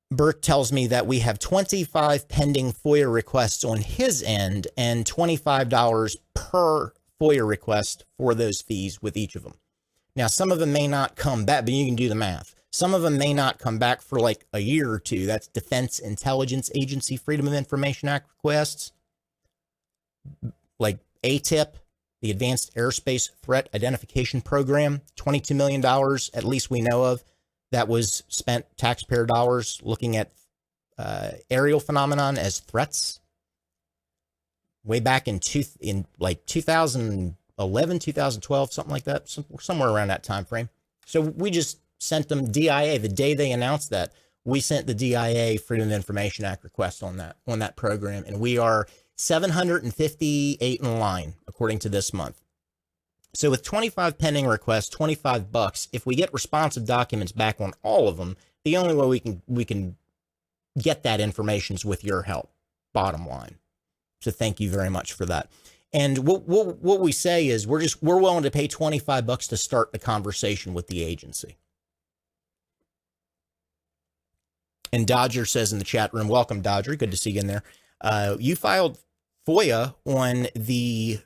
Burke tells me that we have 25 pending FOIA requests on his end and $25 per FOIA request for those fees with each of them. Now, some of them may not come back, but you can do the math. Some of them may not come back for like a year or two. That's Defense Intelligence Agency Freedom of Information Act requests. Like ATIP, the Advanced Aerospace Threat Identification Program, $22 million, at least we know of, that was spent taxpayer dollars looking at aerial phenomenon as threats. Way back in like 2011, 2012, something like that, somewhere around that time frame. So we just sent them DIA the day they announced that. We sent the DIA Freedom of Information Act request on that program, and we are 758 in line according to this month. So with 25 pending requests, $25, if we get responsive documents back on all of them, the only way we can get that information is with your help, bottom line. So thank you very much for that. And what we say is we're willing to pay $25 to start the conversation with the agency. And Dodger says in the chat room, welcome Dodger, good to see you in there. You filed FOIA on the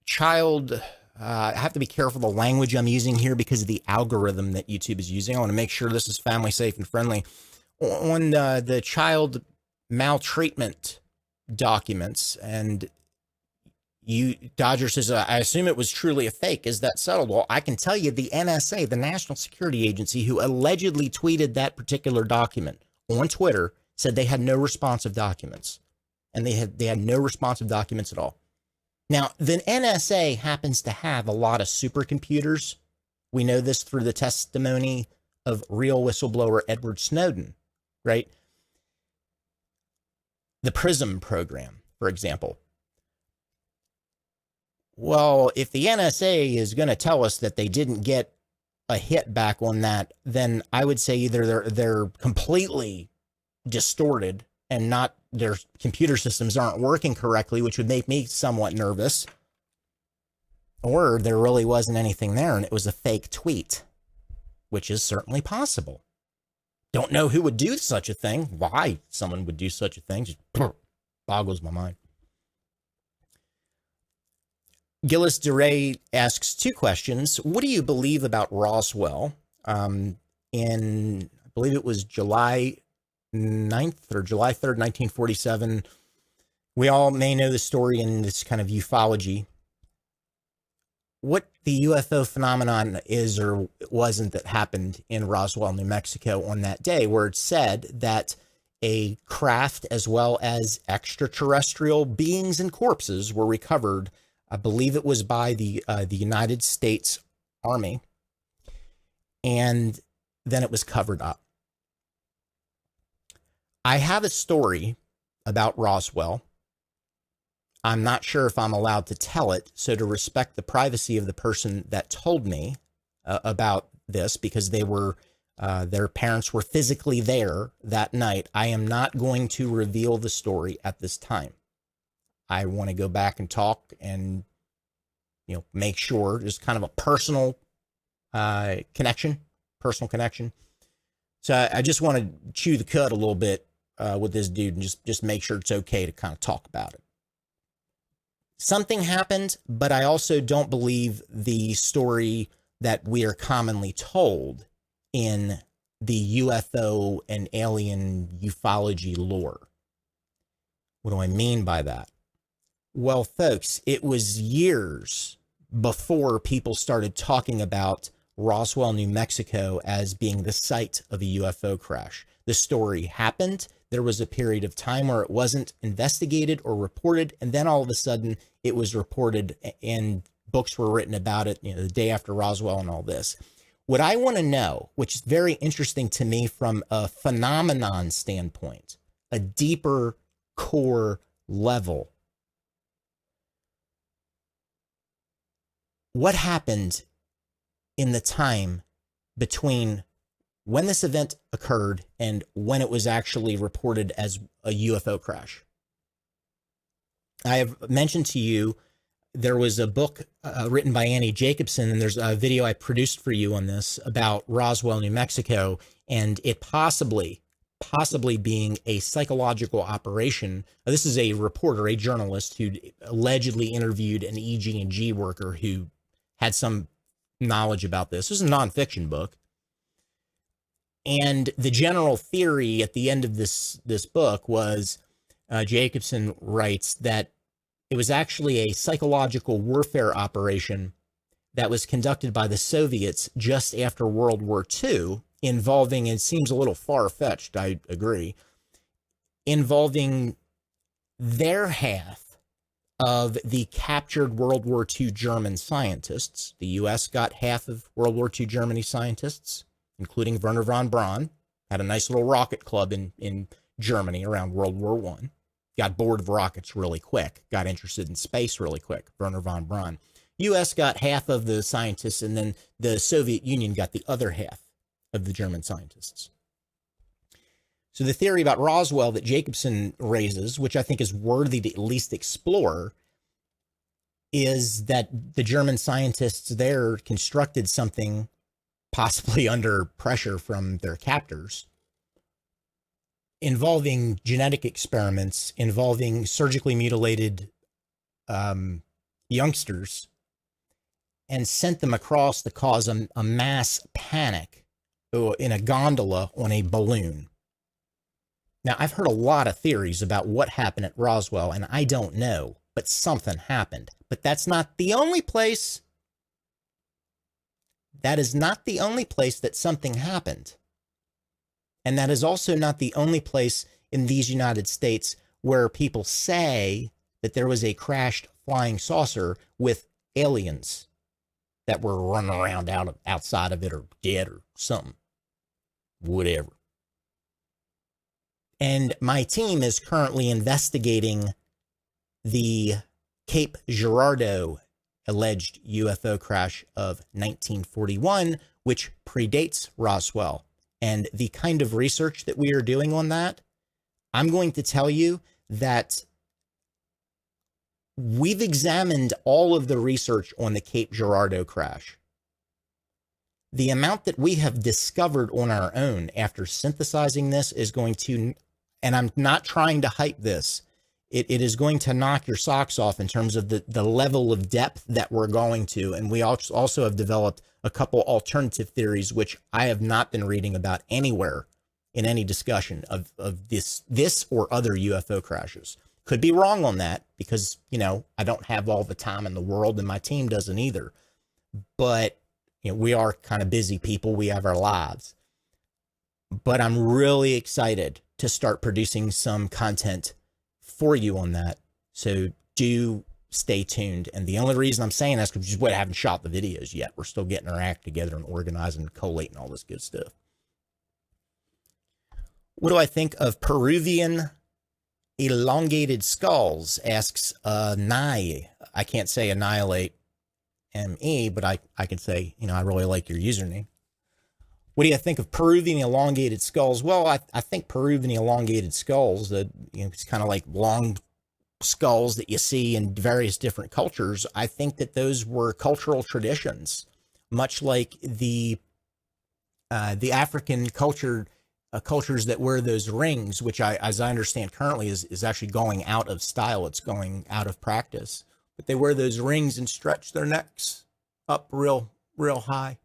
child. I have to be careful the language I'm using here because of the algorithm that YouTube is using. I want to make sure this is family safe and friendly. On the child maltreatment documents, and Dodger says, I assume it was truly a fake. Is that settled? Well, I can tell you the NSA, the National Security Agency, who allegedly tweeted that particular document on Twitter, said they had no responsive documents, and they had no responsive documents at all. Now, the NSA happens to have a lot of supercomputers. We know this through the testimony of real whistleblower Edward Snowden, right? The PRISM program, for example. Well, if the NSA is going to tell us that they didn't get a hit back on that, then I would say either they're completely distorted and not, their computer systems aren't working correctly, which would make me somewhat nervous, or there really wasn't anything there and it was a fake tweet, which is certainly possible. Don't know who would do such a thing. Why someone would do such a thing just boggles my mind. Gillis DeRay asks two questions. What do you believe about Roswell? In, I believe it was July 9th or July 3rd, 1947. We all may know the story in this kind of ufology. What the UFO phenomenon is or wasn't that happened in Roswell, New Mexico on that day, where it said that a craft as well as extraterrestrial beings and corpses were recovered. I believe it was by the United States Army, and then it was covered up. I have a story about Roswell. I'm not sure if I'm allowed to tell it, so to respect the privacy of the person that told me about this, because they were, their parents were physically there that night, I am not going to reveal the story at this time. I want to go back and talk and, you know, make sure there's kind of a personal connection. So I just want to chew the cud a little bit with this dude and just make sure it's okay to kind of talk about it. Something happened, but I also don't believe the story that we are commonly told in the UFO and alien ufology lore. What do I mean by that? Well, folks, it was years before people started talking about Roswell, New Mexico as being the site of a UFO crash. The story happened. There was a period of time where it wasn't investigated or reported, and then all of a sudden it was reported and books were written about it, you know, the day after Roswell and all this. What I want to know, which is very interesting to me from a phenomenon standpoint, a deeper core level, what happened in the time between when this event occurred and when it was actually reported as a UFO crash? I have mentioned to you, there was a book written by Annie Jacobson, and there's a video I produced for you on this about Roswell, New Mexico, and it possibly possibly being a psychological operation. This is a reporter, a journalist who allegedly interviewed an EG&G worker who had some knowledge about this. This is a nonfiction book. And the general theory at the end of this book was, Jacobson writes that it was actually a psychological warfare operation that was conducted by the Soviets just after World War II, involving, it seems a little far-fetched, I agree, involving their half of the captured World War II German scientists. The U.S. got half of World War II Germany scientists, including Werner von Braun, had a nice little rocket club in Germany around World War I. Got bored of rockets really quick, got interested in space really quick, Werner von Braun. U.S. got half of the scientists, and then the Soviet Union got the other half of the German scientists. So the theory about Roswell that Jacobson raises, which I think is worthy to at least explore, is that the German scientists there constructed something, possibly under pressure from their captors, involving genetic experiments, involving surgically mutilated youngsters, and sent them across to cause a mass panic in a gondola on a balloon. Now, I've heard a lot of theories about what happened at Roswell, and I don't know, but something happened. But that's not the only place. That is not the only place that something happened. And that is also not the only place in these United States where people say that there was a crashed flying saucer with aliens that were running around outside of it, or dead or something, whatever. And my team is currently investigating the Cape Girardeau alleged UFO crash of 1941, which predates Roswell. And the kind of research that we are doing on that, I'm going to tell you that we've examined all of the research on the Cape Girardeau crash. The amount that we have discovered on our own after synthesizing this is going to, and I'm not trying to hype this, it is going to knock your socks off in terms of the level of depth that we're going to. And we also have developed a couple alternative theories, which I have not been reading about anywhere in any discussion of this or other UFO crashes. Could be wrong on that because, you know, I don't have all the time in the world and my team doesn't either. But, you know, we are kind of busy people. We have our lives. But I'm really excited to start producing some content for you on that. So do stay tuned. And the only reason I'm saying that's because we haven't shot the videos yet. We're still getting our act together and organizing and collating all this good stuff. What do I think of Peruvian elongated skulls? Asks Nye. I can't say annihilate ME, but I can say, you know, I really like your username. What do you think of Peruvian elongated skulls? Well, I think Peruvian elongated skulls, you know, it's kind of like long skulls that you see in various different cultures. I think that those were cultural traditions, much like the African cultures that wear those rings, which as I understand currently is actually going out of style. It's going out of practice. But they wear those rings and stretch their necks up real high,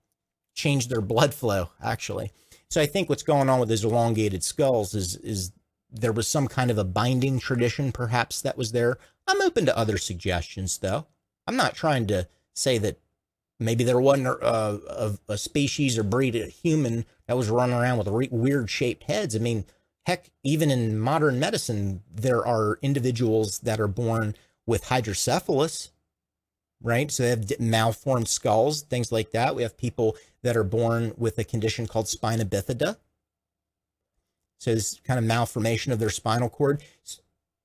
change their blood flow, actually. So I think what's going on with those elongated skulls is there was some kind of a binding tradition, perhaps, that was there. I'm open to other suggestions, though. I'm not trying to say that maybe there wasn't a species or breed of human that was running around with weird-shaped heads. I mean, heck, even in modern medicine, there are individuals that are born with hydrocephalus, right? So they have malformed skulls, things like that. We have people that are born with a condition called spina bifida. So this kind of malformation of their spinal cord,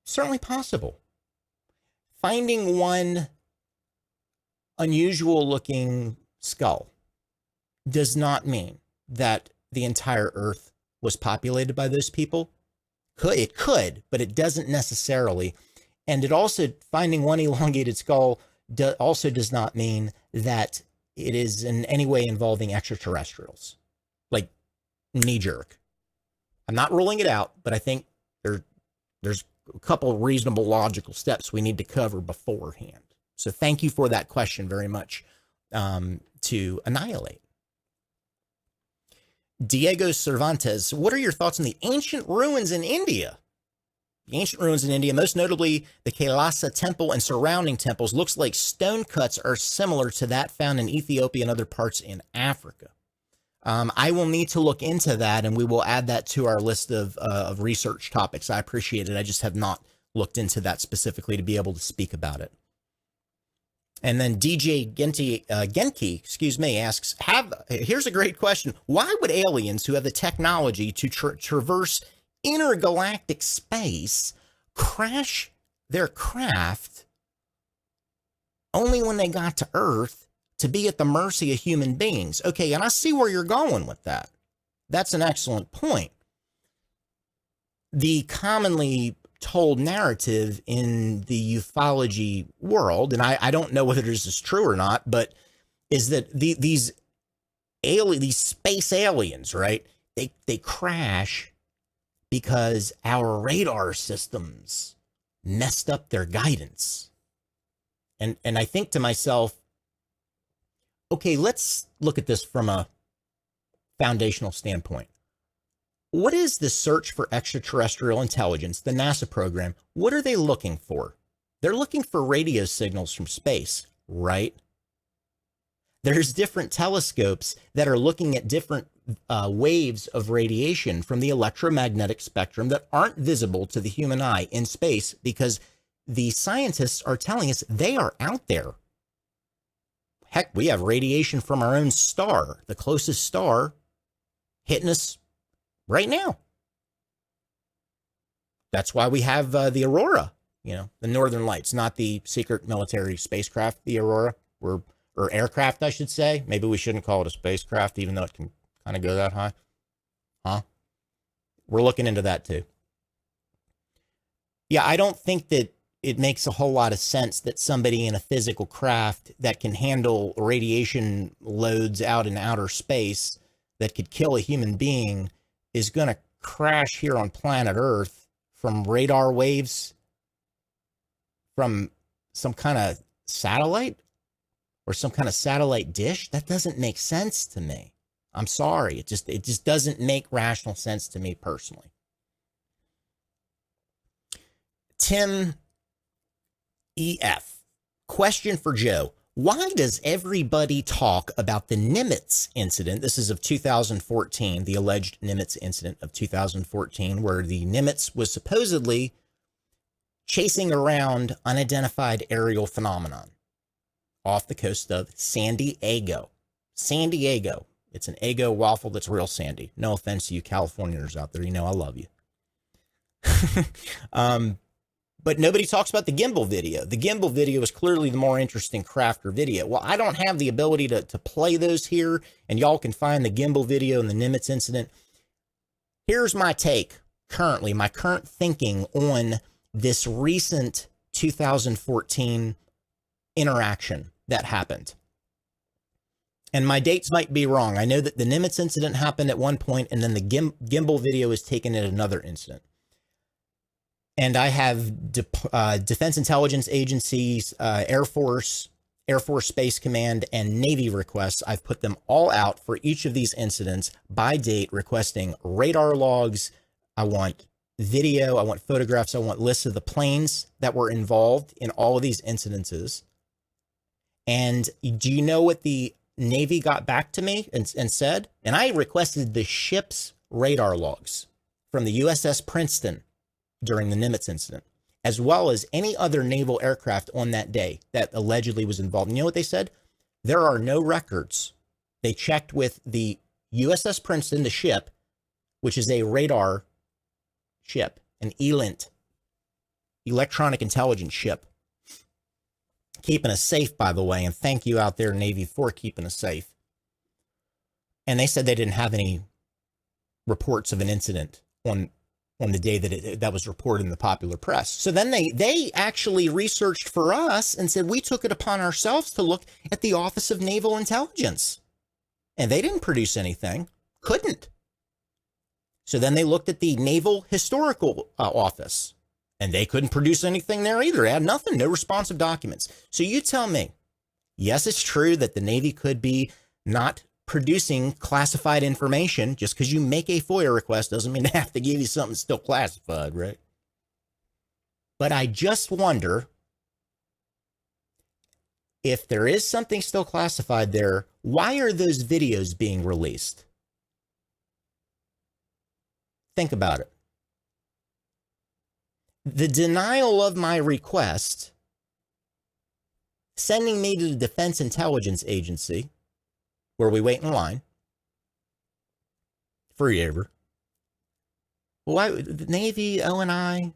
certainly possible. Finding one unusual looking skull does not mean that the entire earth was populated by those people. It could, but it doesn't necessarily. And it also, finding one elongated skull also does not mean that it is in any way involving extraterrestrials, like knee jerk. I'm not ruling it out, but I think there's a couple reasonable logical steps we need to cover beforehand. So thank you for that question very much, to Annihilate. Diego Cervantes, what are your thoughts on the ancient ruins in India? The ancient ruins in India, most notably the Kailasa temple and surrounding temples, looks like stone cuts are similar to that found in Ethiopia and other parts in Africa. I will need to look into that, and we will add that to our list of research topics. I appreciate it. I just have not looked into that specifically to be able to speak about it. And then DJ Genki, asks, here's a great question. Why would aliens who have the technology to traverse intergalactic space crash their craft only when they got to Earth to be at the mercy of human beings? Okay, and I see where you're going with that. That's an excellent point. The commonly told narrative in the ufology world, and I don't know whether this is true or not, but is that these space aliens, right? They crash because our radar systems messed up their guidance. And I think to myself, okay, let's look at this from a foundational standpoint. What is the search for extraterrestrial intelligence, the NASA program? What are they looking for? They're looking for radio signals from space, right? There's different telescopes that are looking at different waves of radiation from the electromagnetic spectrum that aren't visible to the human eye in space, because the scientists are telling us they are out there. Heck, we have radiation from our own star, the closest star, hitting us right now. That's why we have the Aurora, the Northern Lights, not the secret military spacecraft, the Aurora, or aircraft, I should say. Maybe we shouldn't call it a spacecraft, even though it can kind of go that high. Huh? We're looking into that too. Yeah, I don't think that it makes a whole lot of sense that somebody in a physical craft that can handle radiation loads out in outer space that could kill a human being is going to crash here on planet Earth from radar waves from some kind of satellite or some kind of satellite dish. That doesn't make sense to me. I'm sorry. It just doesn't make rational sense to me personally. Tim EF, question for Joe. Why does everybody talk about the Nimitz incident? This is of 2014, the alleged Nimitz incident of 2014, where the Nimitz was supposedly chasing around unidentified aerial phenomenon off the coast of San Diego. San Diego. It's an Eggo waffle that's real sandy. No offense to you Californians out there. I love you. But nobody talks about the gimbal video. The gimbal video is clearly the more interesting crafter video. Well, I don't have the ability to play those here, and y'all can find the gimbal video and the Nimitz incident. Here's my take currently, my current thinking on this recent 2014 interaction that happened. And my dates might be wrong. I know that the Nimitz incident happened at one point, and then the gimbal video is taken at another incident. And I have Defense Intelligence Agencies, Air Force Space Command, and Navy requests. I've put them all out for each of these incidents by date, requesting radar logs. I want video. I want photographs. I want lists of the planes that were involved in all of these incidences. And do you know what the Navy got back to me and said? And I requested the ship's radar logs from the USS Princeton during the Nimitz incident, as well as any other naval aircraft on that day that allegedly was involved. And you know what they said? There are no records. They checked with the USS Princeton, the ship, which is a radar ship, an ELINT, electronic intelligence ship, keeping us safe, by the way, and thank you out there, Navy, for keeping us safe. And they said they didn't have any reports of an incident on the day that was reported in the popular press. So then they actually researched for us and said, we took it upon ourselves to look at the Office of Naval Intelligence. And they didn't produce anything. Couldn't. So then they looked at the Naval Historical Office, and they couldn't produce anything there either. They had nothing, no responsive documents. So you tell me, yes, it's true that the Navy could be not producing classified information. Just because you make a FOIA request doesn't mean they have to give you something still classified, right? But I just wonder, if there is something still classified there, why are those videos being released? Think about it. The denial of my request, sending me to the Defense Intelligence Agency, where we wait in line forever. Why the Navy, O&I,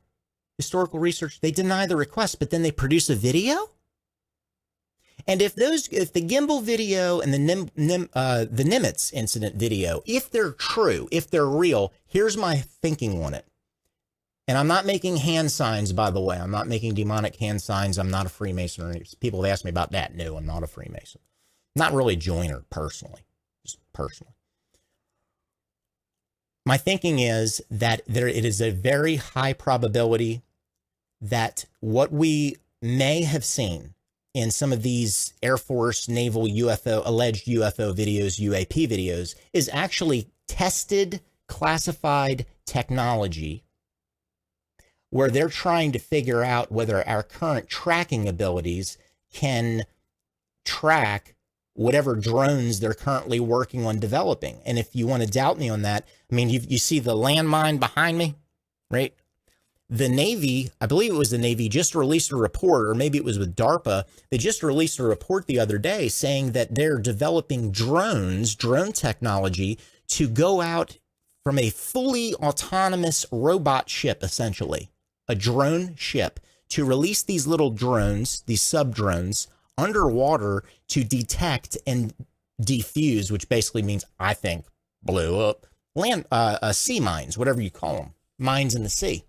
historical research, they deny the request, but then they produce a video? And if the gimbal video and the Nimitz incident video, if they're true, if they're real, here's my thinking on it. And I'm not making hand signs, by the way. I'm not making demonic hand signs. I'm not a Freemason. People have asked me about that. No, I'm not a Freemason. Not really a joiner, personally. Just personally. My thinking is that it is a very high probability that what we may have seen in some of these Air Force, Naval UFO, alleged UFO videos, UAP videos, is actually tested, classified technology where they're trying to figure out whether our current tracking abilities can track whatever drones they're currently working on developing. And if you want to doubt me on that, I mean, you see the landmine behind me, right? The Navy, I believe it was the Navy, just released a report, or maybe it was with DARPA. They just released a report the other day saying that they're developing drones, drone technology, to go out from a fully autonomous robot ship, essentially, a drone ship, to release these little drones, these sub-drones, underwater to detect and defuse, which basically means, I think, blow up, sea mines, whatever you call them, mines in the sea.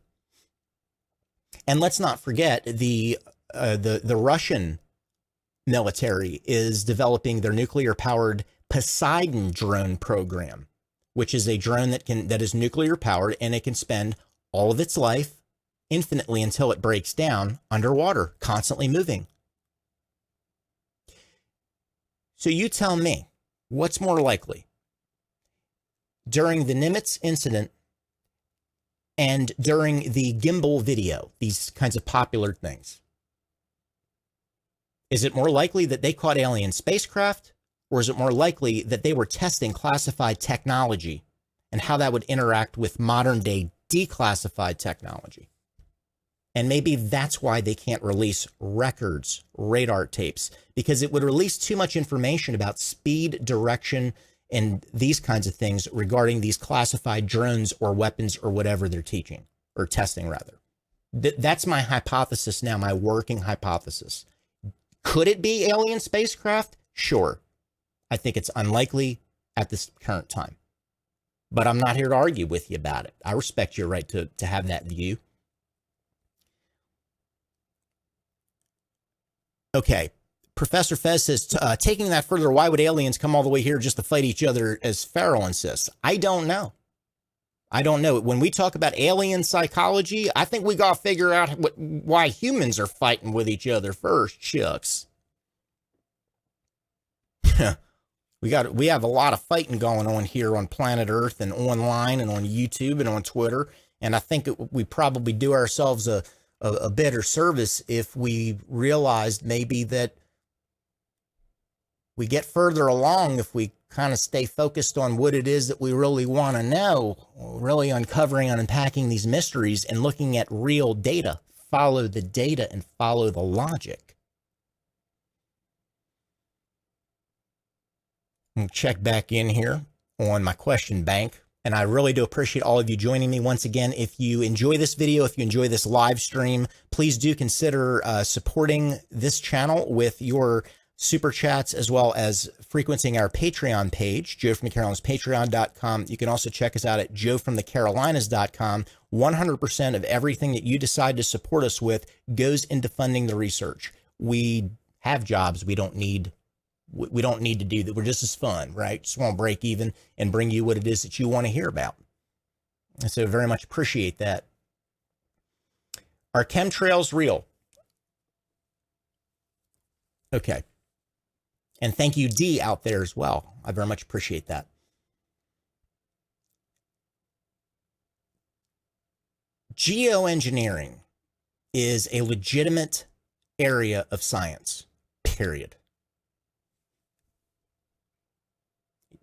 And let's not forget the Russian military is developing their nuclear-powered Poseidon drone program, which is a drone that is nuclear-powered, and it can spend all of its life infinitely until it breaks down underwater, constantly moving. So you tell me, what's more likely? During the Nimitz incident and during the gimbal video, these kinds of popular things, is it more likely that they caught alien spacecraft, or is it more likely that they were testing classified technology and how that would interact with modern day declassified technology? And maybe that's why they can't release records, radar tapes, because it would release too much information about speed, direction, and these kinds of things regarding these classified drones or weapons or whatever they're teaching or testing, rather. That's my hypothesis now, my working hypothesis. Could it be alien spacecraft? Sure. I think it's unlikely at this current time. But I'm not here to argue with you about it. I respect your right to have that view. Okay. Professor Fez says, taking that further, why would aliens come all the way here just to fight each other, as Farrell insists? I don't know. I don't know. When we talk about alien psychology, I think we got to figure out why humans are fighting with each other first, shucks. We have a lot of fighting going on here on planet Earth and online and on YouTube and on Twitter. And I think we probably do ourselves a better service if we realized maybe that we get further along if we kind of stay focused on what it is that we really want to know, really uncovering and unpacking these mysteries and looking at real data. Follow the data and follow the logic. I'm going to check back in here on my question bank. And I really do appreciate all of you joining me once again. If you enjoy this video, if you enjoy this live stream, please do consider supporting this channel with your super chats, as well as frequenting our Patreon page, joefromthecarolinas.patreon.com. You can also check us out at joefromthecarolinas.com. 100% of everything that you decide to support us with goes into funding the research. We have jobs. We don't need to do that. We're just as fun, right? Just want to break even and bring you what it is that you want to hear about. So very much appreciate that. Are chemtrails real? Okay. And thank you, D, out there as well. I very much appreciate that. Geoengineering is a legitimate area of science, period.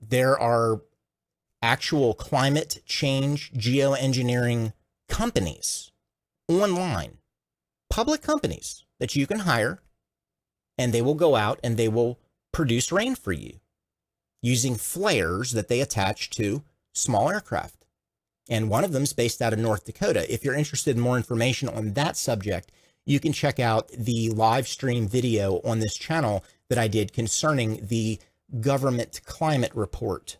There are actual climate change geoengineering companies online, public companies that you can hire, and they will go out and they will produce rain for you using flares that they attach to small aircraft. And one of them is based out of North Dakota. If you're interested in more information on that subject, you can check out the live stream video on this channel that I did concerning the government climate report.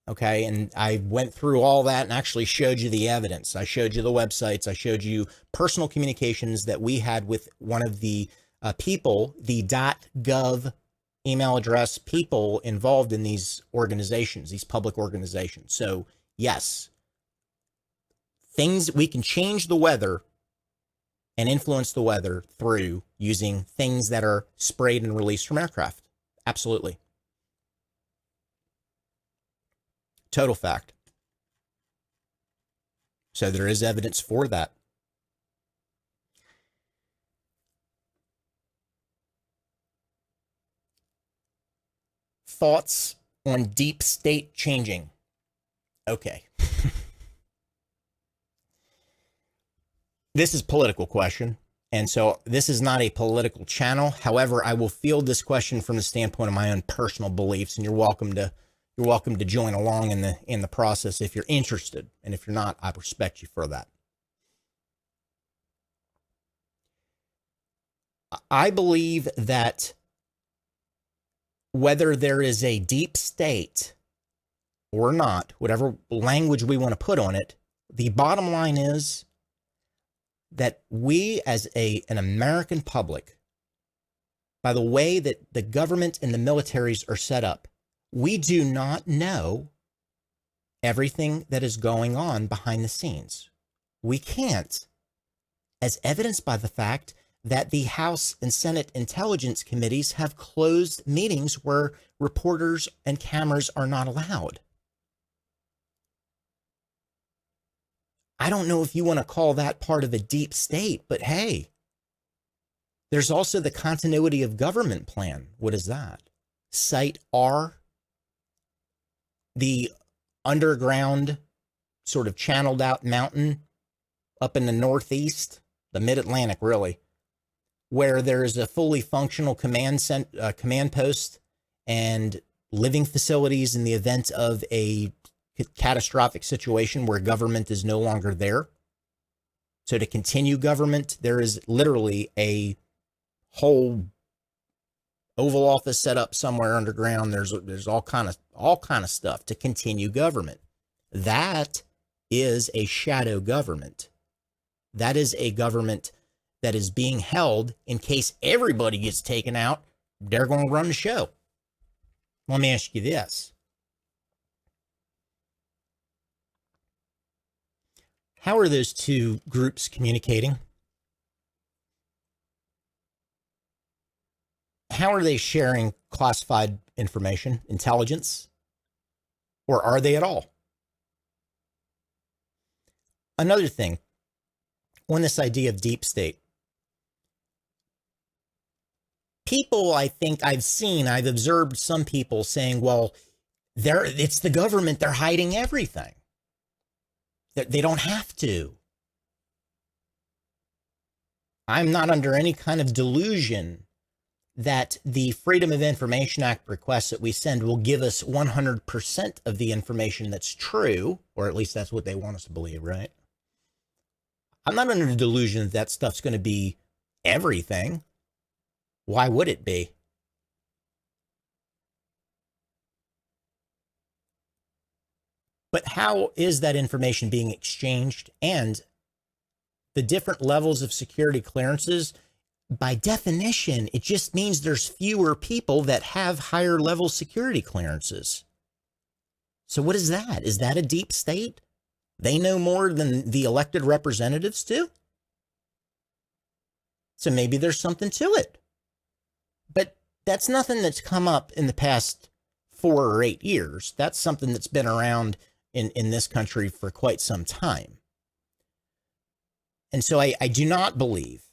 Okay, and I went through all that and actually showed you the evidence. I showed you the websites. I showed you personal communications that we had with one of the people, the .gov email address people involved in these organizations, these public organizations. So yes, things, we can change the weather and influence the weather through using things that are sprayed and released from aircraft. Absolutely. Total fact. So there is evidence for that. Thoughts on deep state changing? Okay. This is a political question, and so this is not a political channel. However, I will field this question from the standpoint of my own personal beliefs, and you're welcome to join along in the process if you're interested, and if you're not, I respect you for that. I believe that whether there is a deep state or not, whatever language we want to put on it, the bottom line is that we as an American public, by the way that the government and the militaries are set up, we do not know everything that is going on behind the scenes. We can't, as evidenced by the fact that the House and Senate Intelligence Committees have closed meetings where reporters and cameras are not allowed. I don't know if you want to call that part of a deep state, but hey, there's also the continuity of government plan. What is that? Site R, the underground sort of channeled out mountain up in the Northeast, the mid-Atlantic really, where there is a fully functional command post and living facilities in the event of a catastrophic situation where government is no longer there. So to continue government, there is literally a whole Oval Office set up somewhere underground. There's all kind of stuff to continue government. That is a shadow government. That is a government that is being held in case everybody gets taken out. They're going to run the show. Let me ask you this. How are those two groups communicating? How are they sharing classified information, intelligence? Or are they at all? Another thing, on this idea of deep state. People, I think I've observed some people saying, well, it's the government, they're hiding everything. They don't have to. I'm not under any kind of delusion that the Freedom of Information Act requests that we send will give us 100% of the information that's true, or at least that's what they want us to believe, right? I'm not under the delusion that that stuff's going to be everything. Why would it be? But how is that information being exchanged? And the different levels of security clearances, by definition, it just means there's fewer people that have higher level security clearances. So what is that? Is that a deep state? They know more than the elected representatives do. So maybe there's something to it. But that's nothing that's come up in the past 4 or 8 years. That's something that's been around in this country for quite some time. And so I do not believe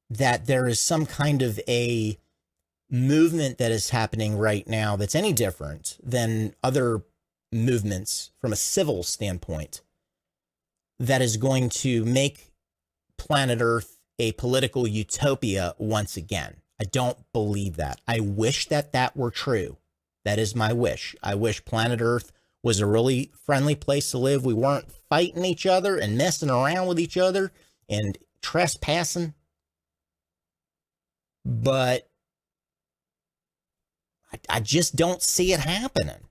that there is some kind of a movement that is happening right now that's any different than other movements from a civil standpoint that is going to make planet Earth a political utopia once again. I don't believe that. I wish that that were true. That is my wish. I wish planet Earth was a really friendly place to live. We weren't fighting each other and messing around with each other and trespassing. But I just don't see it happening.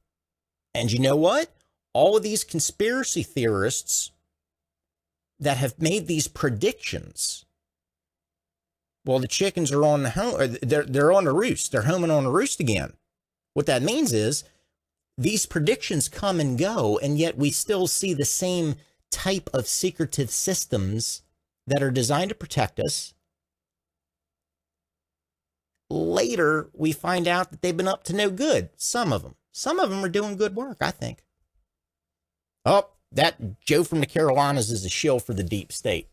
And you know what? All of these conspiracy theorists that have made these predictions, well, the chickens are on the home, or they're on the roost. They're homing on the roost again. What that means is these predictions come and go, and yet we still see the same type of secretive systems that are designed to protect us. Later, we find out that they've been up to no good. Some of them. Some of them are doing good work, I think. Oh, that Joe from the Carolinas is a shill for the deep state.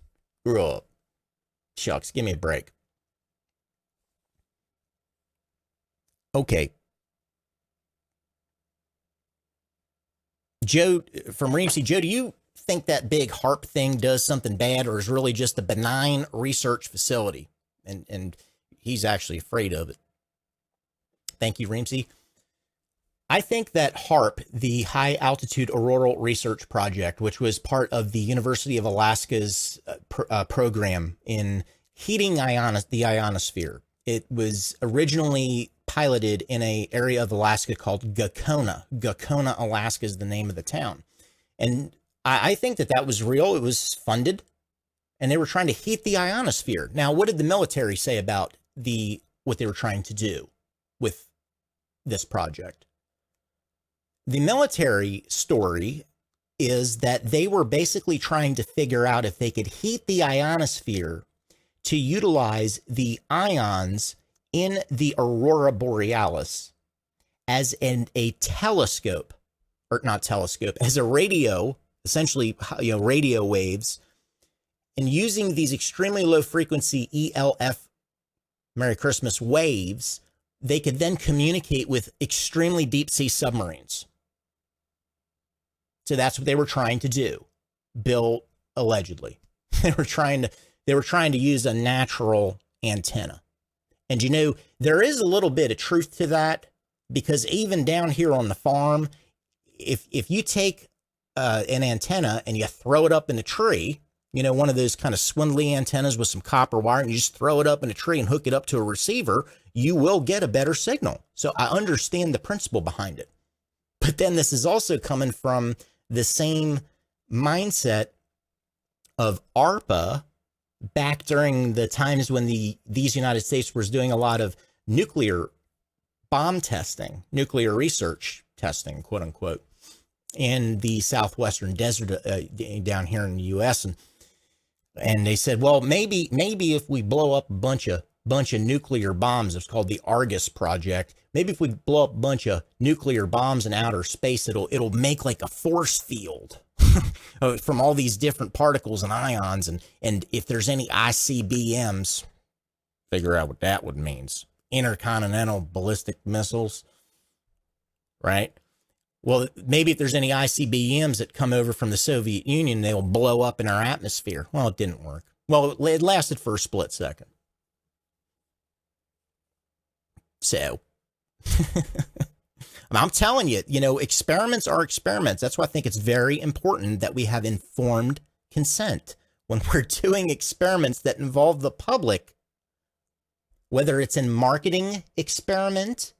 Grew up. Shucks, give me a break. Okay. Joe from Reamsey. Joe, do you think that big HARP thing does something bad, or is really just a benign research facility? And he's actually afraid of it. Thank you, Reamsey. I think that HARP, the High Altitude Auroral Research Project, which was part of the University of Alaska's program in heating the ionosphere, it was originally piloted in an area of Alaska called Gakona. Gakona, Alaska is the name of the town. And I think that that was real. It was funded, and they were trying to heat the ionosphere. Now, what did the military say about what they were trying to do with this project? The military story is that they were basically trying to figure out if they could heat the ionosphere to utilize the ions in the aurora borealis as a telescope, or not telescope, as a radio, essentially, radio waves, and using these extremely low frequency ELF, Merry Christmas, waves, they could then communicate with extremely deep sea submarines. So that's what they were trying to do. Bill, allegedly, they were trying to use a natural antenna. And you know, there is a little bit of truth to that, because even down here on the farm, if you take an antenna and you throw it up in a tree, you know, one of those kind of swindly antennas with some copper wire, and you just throw it up in a tree and hook it up to a receiver, you will get a better signal. So I understand the principle behind it. But then this is also coming from the same mindset of ARPA back during the times when these United States was doing a lot of nuclear bomb testing, nuclear research testing, quote unquote, in the southwestern desert down here in the U.S. And they said, well, maybe if we blow up a bunch of nuclear bombs, it's called the Argus Project. Maybe if we blow up a bunch of nuclear bombs in outer space, it'll make like a force field from all these different particles and ions. And if there's any ICBMs, figure out what that would means. Intercontinental ballistic missiles, right? Well, maybe if there's any ICBMs that come over from the Soviet Union, they'll blow up in our atmosphere. Well, it didn't work. Well, it lasted for a split second. So, I'm telling you, experiments are experiments. That's why I think it's very important that we have informed consent when we're doing experiments that involve the public, whether it's a marketing experiment,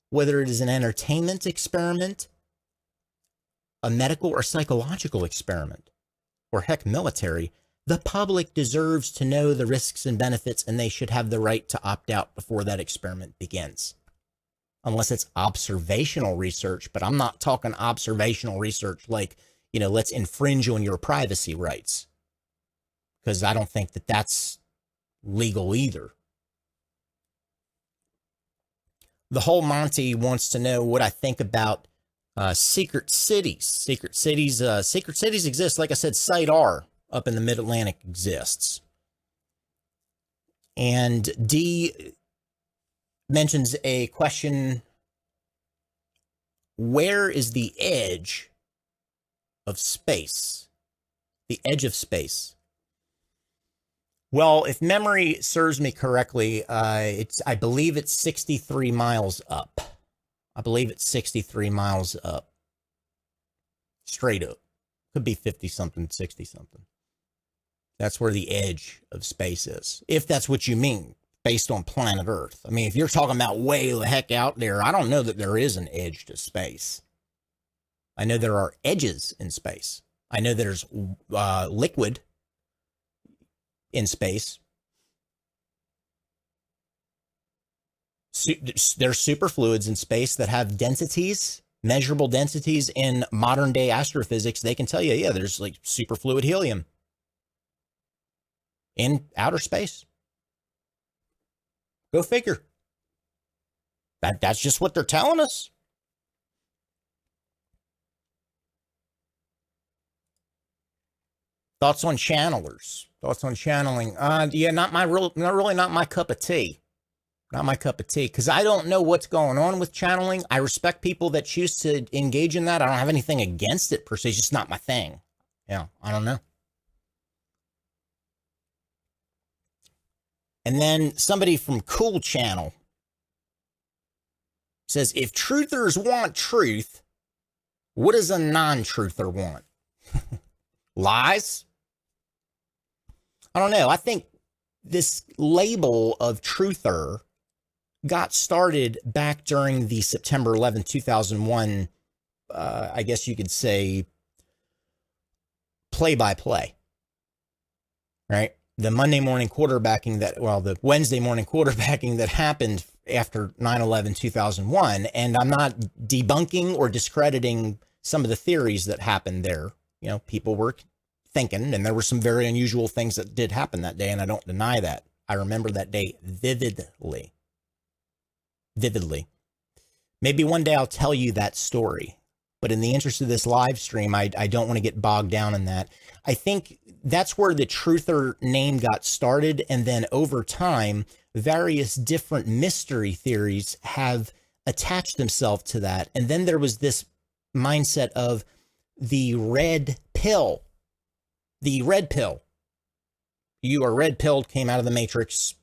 whether it is an entertainment experiment, a medical or psychological experiment, or heck, military. The public deserves to know the risks and benefits, and they should have the right to opt out before that experiment begins. Unless it's observational research, but I'm not talking observational research like, let's infringe on your privacy rights. Because I don't think that that's legal either. The whole Monty wants to know what I think about secret cities. Secret cities exist. Like I said, Site R up in the Mid-Atlantic exists. And D mentions a question: where is the edge of space? The edge of space. Well, if memory serves me correctly, I believe it's 63 miles up. I believe it's 63 miles up. Straight up. Could be 50-something, 60-something. That's where the edge of space is. If that's what you mean, based on planet Earth. I mean, if you're talking about way the heck out there, I don't know that there is an edge to space. I know there are edges in space. I know there's liquid in space. There's superfluids in space that have densities, measurable densities in modern day astrophysics. They can tell you, yeah, there's like superfluid helium in outer space. Go figure. That's just what they're telling us. Thoughts on channelers? Thoughts on channeling? Yeah, not really not my cup of tea. Not my cup of tea, because I don't know what's going on with channeling. I respect people that choose to engage in that. I don't have anything against it per se. It's just not my thing. Yeah, I don't know. And then somebody from Cool Channel says, if truthers want truth, what does a non-truther want? Lies? I don't know. I think this label of truther got started back during the September 11th, 2001, I guess you could say, play-by-play, right? The Monday morning quarterbacking the Wednesday morning quarterbacking that happened after 9/11, 2001. And I'm not debunking or discrediting some of the theories that happened there. People were thinking, and there were some very unusual things that did happen that day, and I don't deny that. I remember that day vividly. Maybe one day I'll tell you that story, but in the interest of this live stream, I don't want to get bogged down in that. I think that's where the truther name got started, and then over time, various different mystery theories have attached themselves to that. And then there was this mindset of the red pill. The red pill. You are red pilled, came out of the Matrix,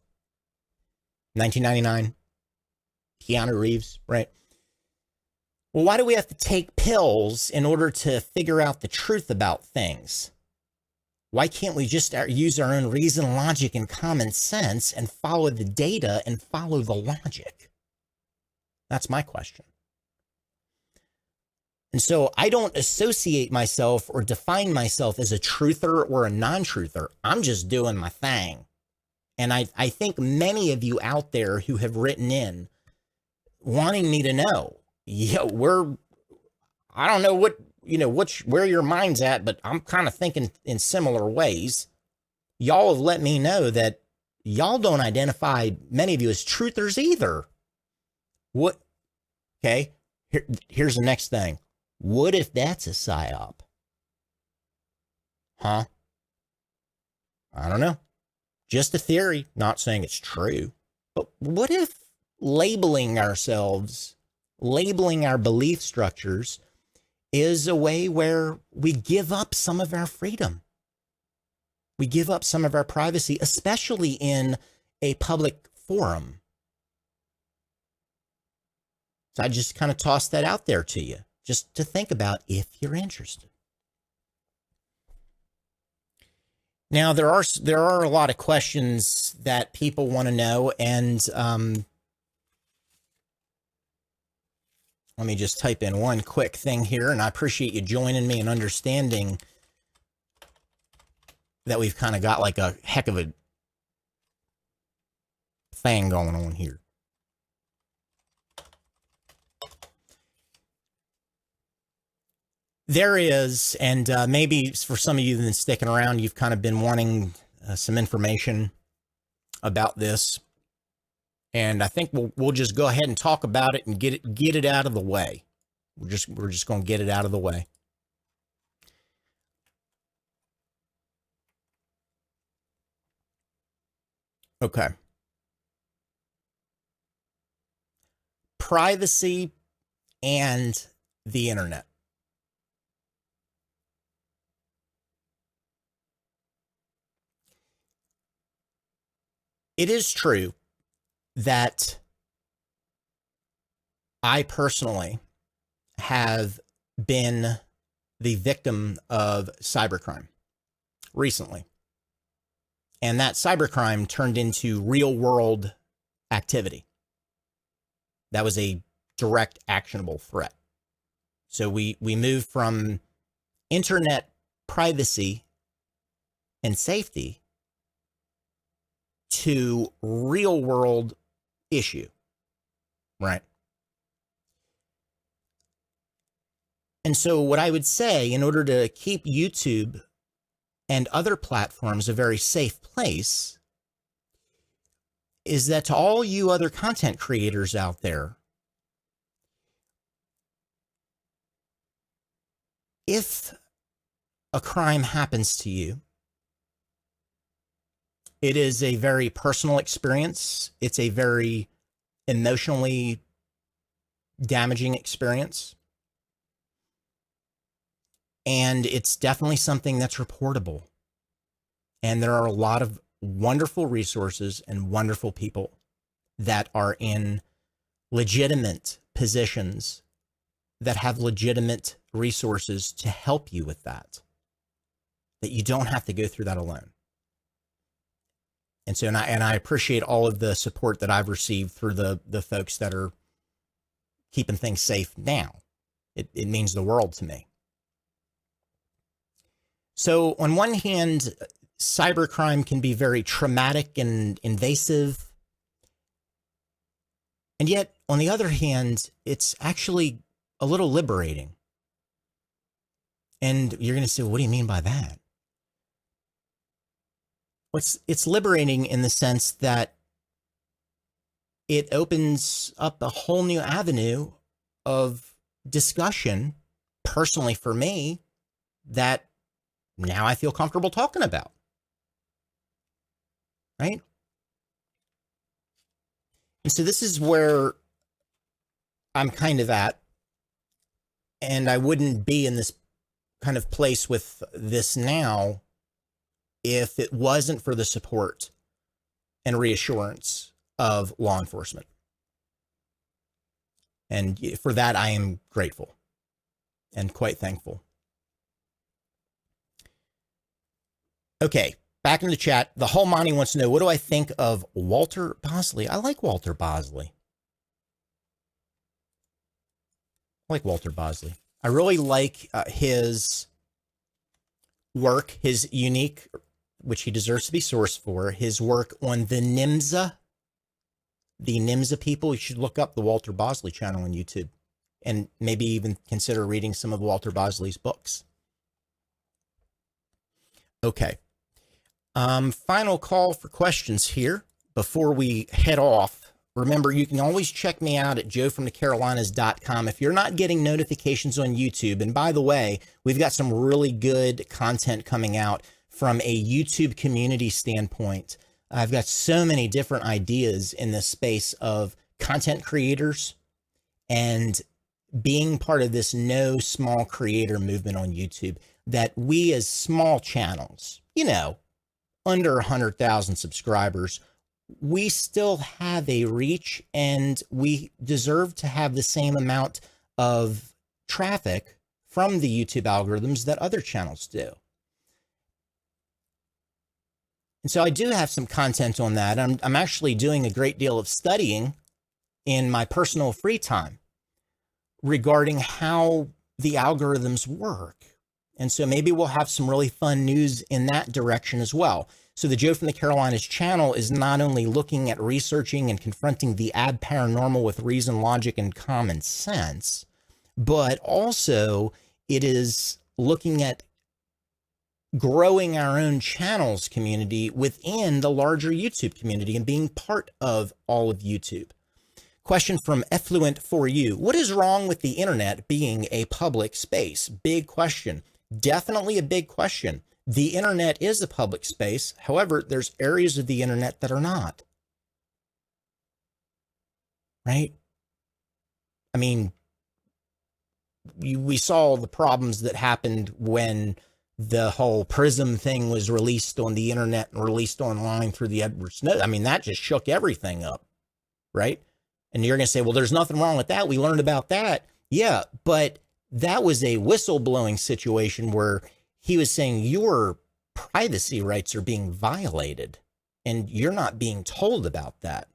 1999. Keanu Reeves, right? Well, why do we have to take pills in order to figure out the truth about things? Why can't we just use our own reason, logic, and common sense and follow the data and follow the logic? That's my question. And so I don't associate myself or define myself as a truther or a non-truther. I'm just doing my thing. And I think many of you out there who have written in wanting me to know, I don't know where your mind's at, but I'm kind of thinking in similar ways. Y'all have let me know that y'all don't identify many of you as truthers either. What? Okay. Here's the next thing. What if that's a psyop? Huh? I don't know. Just a theory, not saying it's true. But what if labeling ourselves, labeling our belief structures is a way where we give up some of our freedom? We give up some of our privacy, especially in a public forum. So I just kind of tossed that out there to you, just to think about if you're interested. Now, there are a lot of questions that people want to know, and let me just type in one quick thing here, and I appreciate you joining me and understanding that we've kind of got like a heck of a thing going on here. There is, and maybe for some of you that have been sticking around, you've kind of been wanting some information about this. And I think we'll just go ahead and talk about it and get it out of the way. We're just going to get it out of the way. Okay. Privacy and the internet. It is true that I personally have been the victim of cybercrime recently. And that cybercrime turned into real world activity. That was a direct actionable threat. So we moved from internet privacy and safety to real world issue, right? And so what I would say, in order to keep YouTube and other platforms a very safe place, is that to all you other content creators out there, if a crime happens to you, it is a very personal experience. It's a very emotionally damaging experience. And it's definitely something that's reportable. And there are a lot of wonderful resources and wonderful people that are in legitimate positions that have legitimate resources to help you with that you don't have to go through that alone. And so, and I appreciate all of the support that I've received through the folks that are keeping things safe now. It means the world to me. So on one hand, cybercrime can be very traumatic and invasive. And yet, on the other hand, it's actually a little liberating. And you're going to say, well, what do you mean by that? It's liberating in the sense that it opens up a whole new avenue of discussion, personally for me, that now I feel comfortable talking about. Right? And so this is where I'm kind of at. And I wouldn't be in this kind of place with this now if it wasn't for the support and reassurance of law enforcement. And for that, I am grateful and quite thankful. Okay, back in the chat. The whole Monty wants to know, what do I think of Walter Bosley? I like Walter Bosley. I like Walter Bosley. I really like his work, his unique, which he deserves to be sourced for, his work on the NIMSA people. You should look up the Walter Bosley channel on YouTube and maybe even consider reading some of Walter Bosley's books. Okay. Final call for questions here before we head off. Remember, you can always check me out at joefromthecarolinas.com if you're not getting notifications on YouTube. And by the way, we've got some really good content coming out from a YouTube community standpoint. I've got so many different ideas in the space of content creators and being part of this no small creator movement on YouTube, that we as small channels, you know, under 100,000 subscribers, we still have a reach and we deserve to have the same amount of traffic from the YouTube algorithms that other channels do. And so I do have some content on that. I'm actually doing a great deal of studying in my personal free time regarding how the algorithms work. And so maybe we'll have some really fun news in that direction as well. So the Joe from the Carolinas channel is not only looking at researching and confronting the paranormal with reason, logic, and common sense, but also it is looking at growing our own channels community within the larger YouTube community and being part of all of YouTube. Question from Effluent for You. What is wrong with the internet being a public space? Big question. Definitely a big question. The internet is a public space. However, there's areas of the internet that are not. Right? I mean, we saw the problems that happened when the whole Prism thing was released on the internet and released online through the Edward Snowden. I mean, that just shook everything up, right? And you're going to say, well, there's nothing wrong with that. We learned about that. Yeah, but that was a whistleblowing situation where he was saying your privacy rights are being violated and you're not being told about that.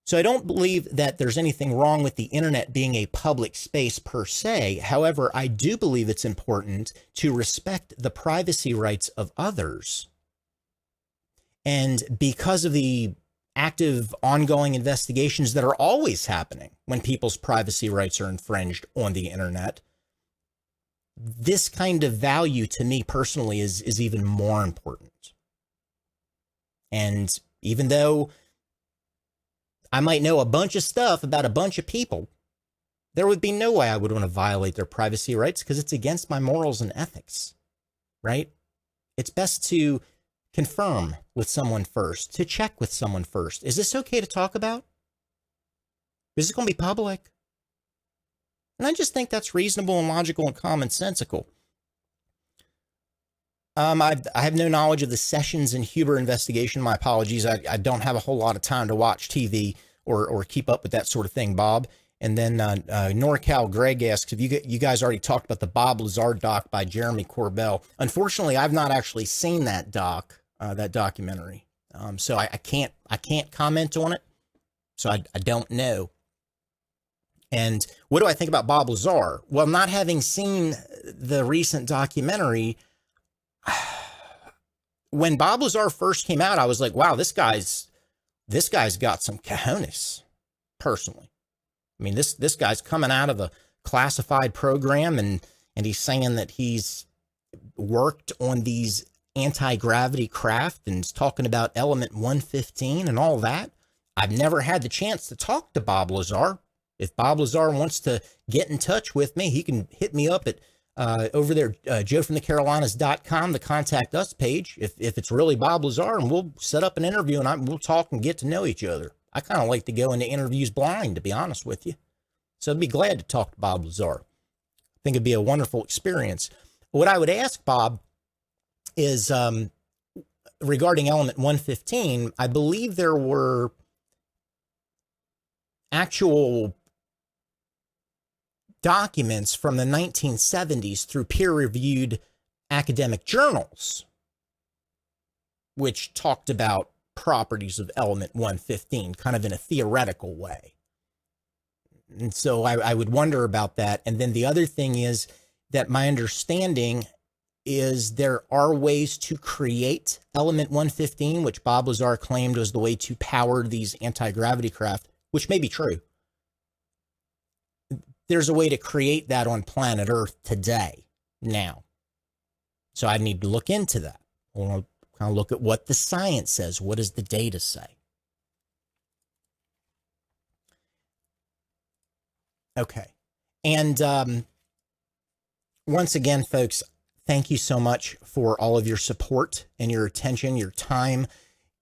So I don't believe that there's anything wrong with the internet being a public space per se. However, I do believe it's important to respect the privacy rights of others. And because of the active ongoing investigations that are always happening when people's privacy rights are infringed on the internet, this kind of value to me personally is even more important. And even though I might know a bunch of stuff about a bunch of people, there would be no way I would want to violate their privacy rights because it's against my morals and ethics, right? It's best to confirm with someone first, to check with someone first. Is this okay to talk about? Is it going to be public? And I just think that's reasonable and logical and commonsensical. I have no knowledge of the Sessions and Huber investigation. My apologies. I don't have a whole lot of time to watch TV or keep up with that sort of thing, Bob. And then NorCal Greg asks, have you guys already talked about the Bob Lazar doc by Jeremy Corbell? Unfortunately, I've not actually seen that documentary. So I can't comment on it. So I don't know. And what do I think about Bob Lazar? Well, not having seen the recent documentary, when Bob Lazar first came out, I was like, wow, this guy's got some cojones, personally. I mean, this guy's coming out of a classified program and he's saying that he's worked on these anti-gravity craft and is talking about element 115 and all that. I've never had the chance to talk to Bob Lazar. If Bob Lazar wants to get in touch with me, he can hit me up at over there, joefromthecarolinas.com, the contact us page, if it's really Bob Lazar, and we'll set up an interview and we'll talk and get to know each other. I kind of like to go into interviews blind, to be honest with you. So I'd be glad to talk to Bob Lazar. I think it'd be a wonderful experience. What I would ask Bob is regarding element 115, I believe there were actual documents from the 1970s through peer-reviewed academic journals, which talked about properties of element 115, kind of in a theoretical way. And so I would wonder about that. And then the other thing is that my understanding is there are ways to create element 115, which Bob Lazar claimed was the way to power these anti-gravity craft, which may be true. There's a way to create that on planet Earth today, now. So I need to look into that. I want to kind of look at what the science says. What does the data say? Okay. And once again, folks, thank you so much for all of your support and your attention, your time.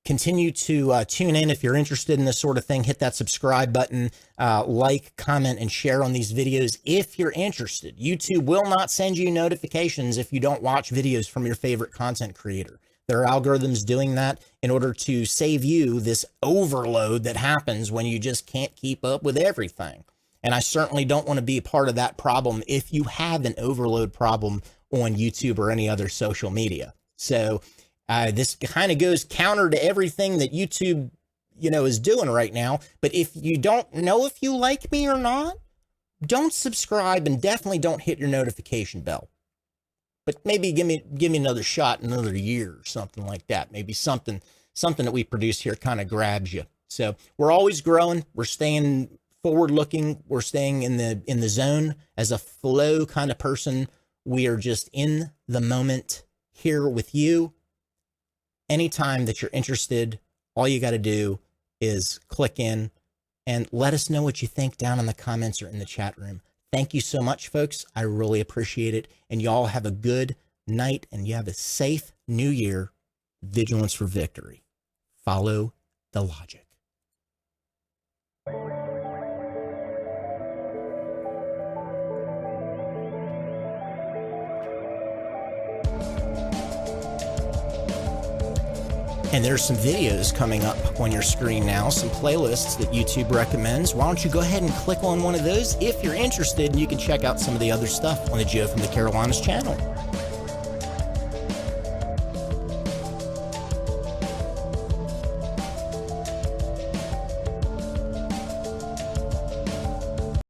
Continue to tune in if you're interested in this sort of thing. Hit that subscribe button, like, comment, and share on these videos if you're interested. YouTube will not send you notifications if you don't watch videos from your favorite content creator. There are algorithms doing that in order to save you this overload that happens when you just can't keep up with everything. And I certainly don't want to be a part of that problem if you have an overload problem on YouTube or any other social media. So this kind of goes counter to everything that YouTube, is doing right now. But if you don't know if you like me or not, don't subscribe and definitely don't hit your notification bell. But maybe give me another shot in another year or something like that. Maybe something that we produce here kind of grabs you. So we're always growing. We're staying forward looking. We're staying in the zone. As a flow kind of person, we are just in the moment here with you. Anytime that you're interested, all you got to do is click in and let us know what you think down in the comments or in the chat room. Thank you so much, folks. I really appreciate it. And y'all have a good night and you have a safe new year. Vigilance for victory. Follow the logic. And there's some videos coming up on your screen now, some playlists that YouTube recommends. Why don't you go ahead and click on one of those if you're interested, and you can check out some of the other stuff on the Joe from the Carolinas channel.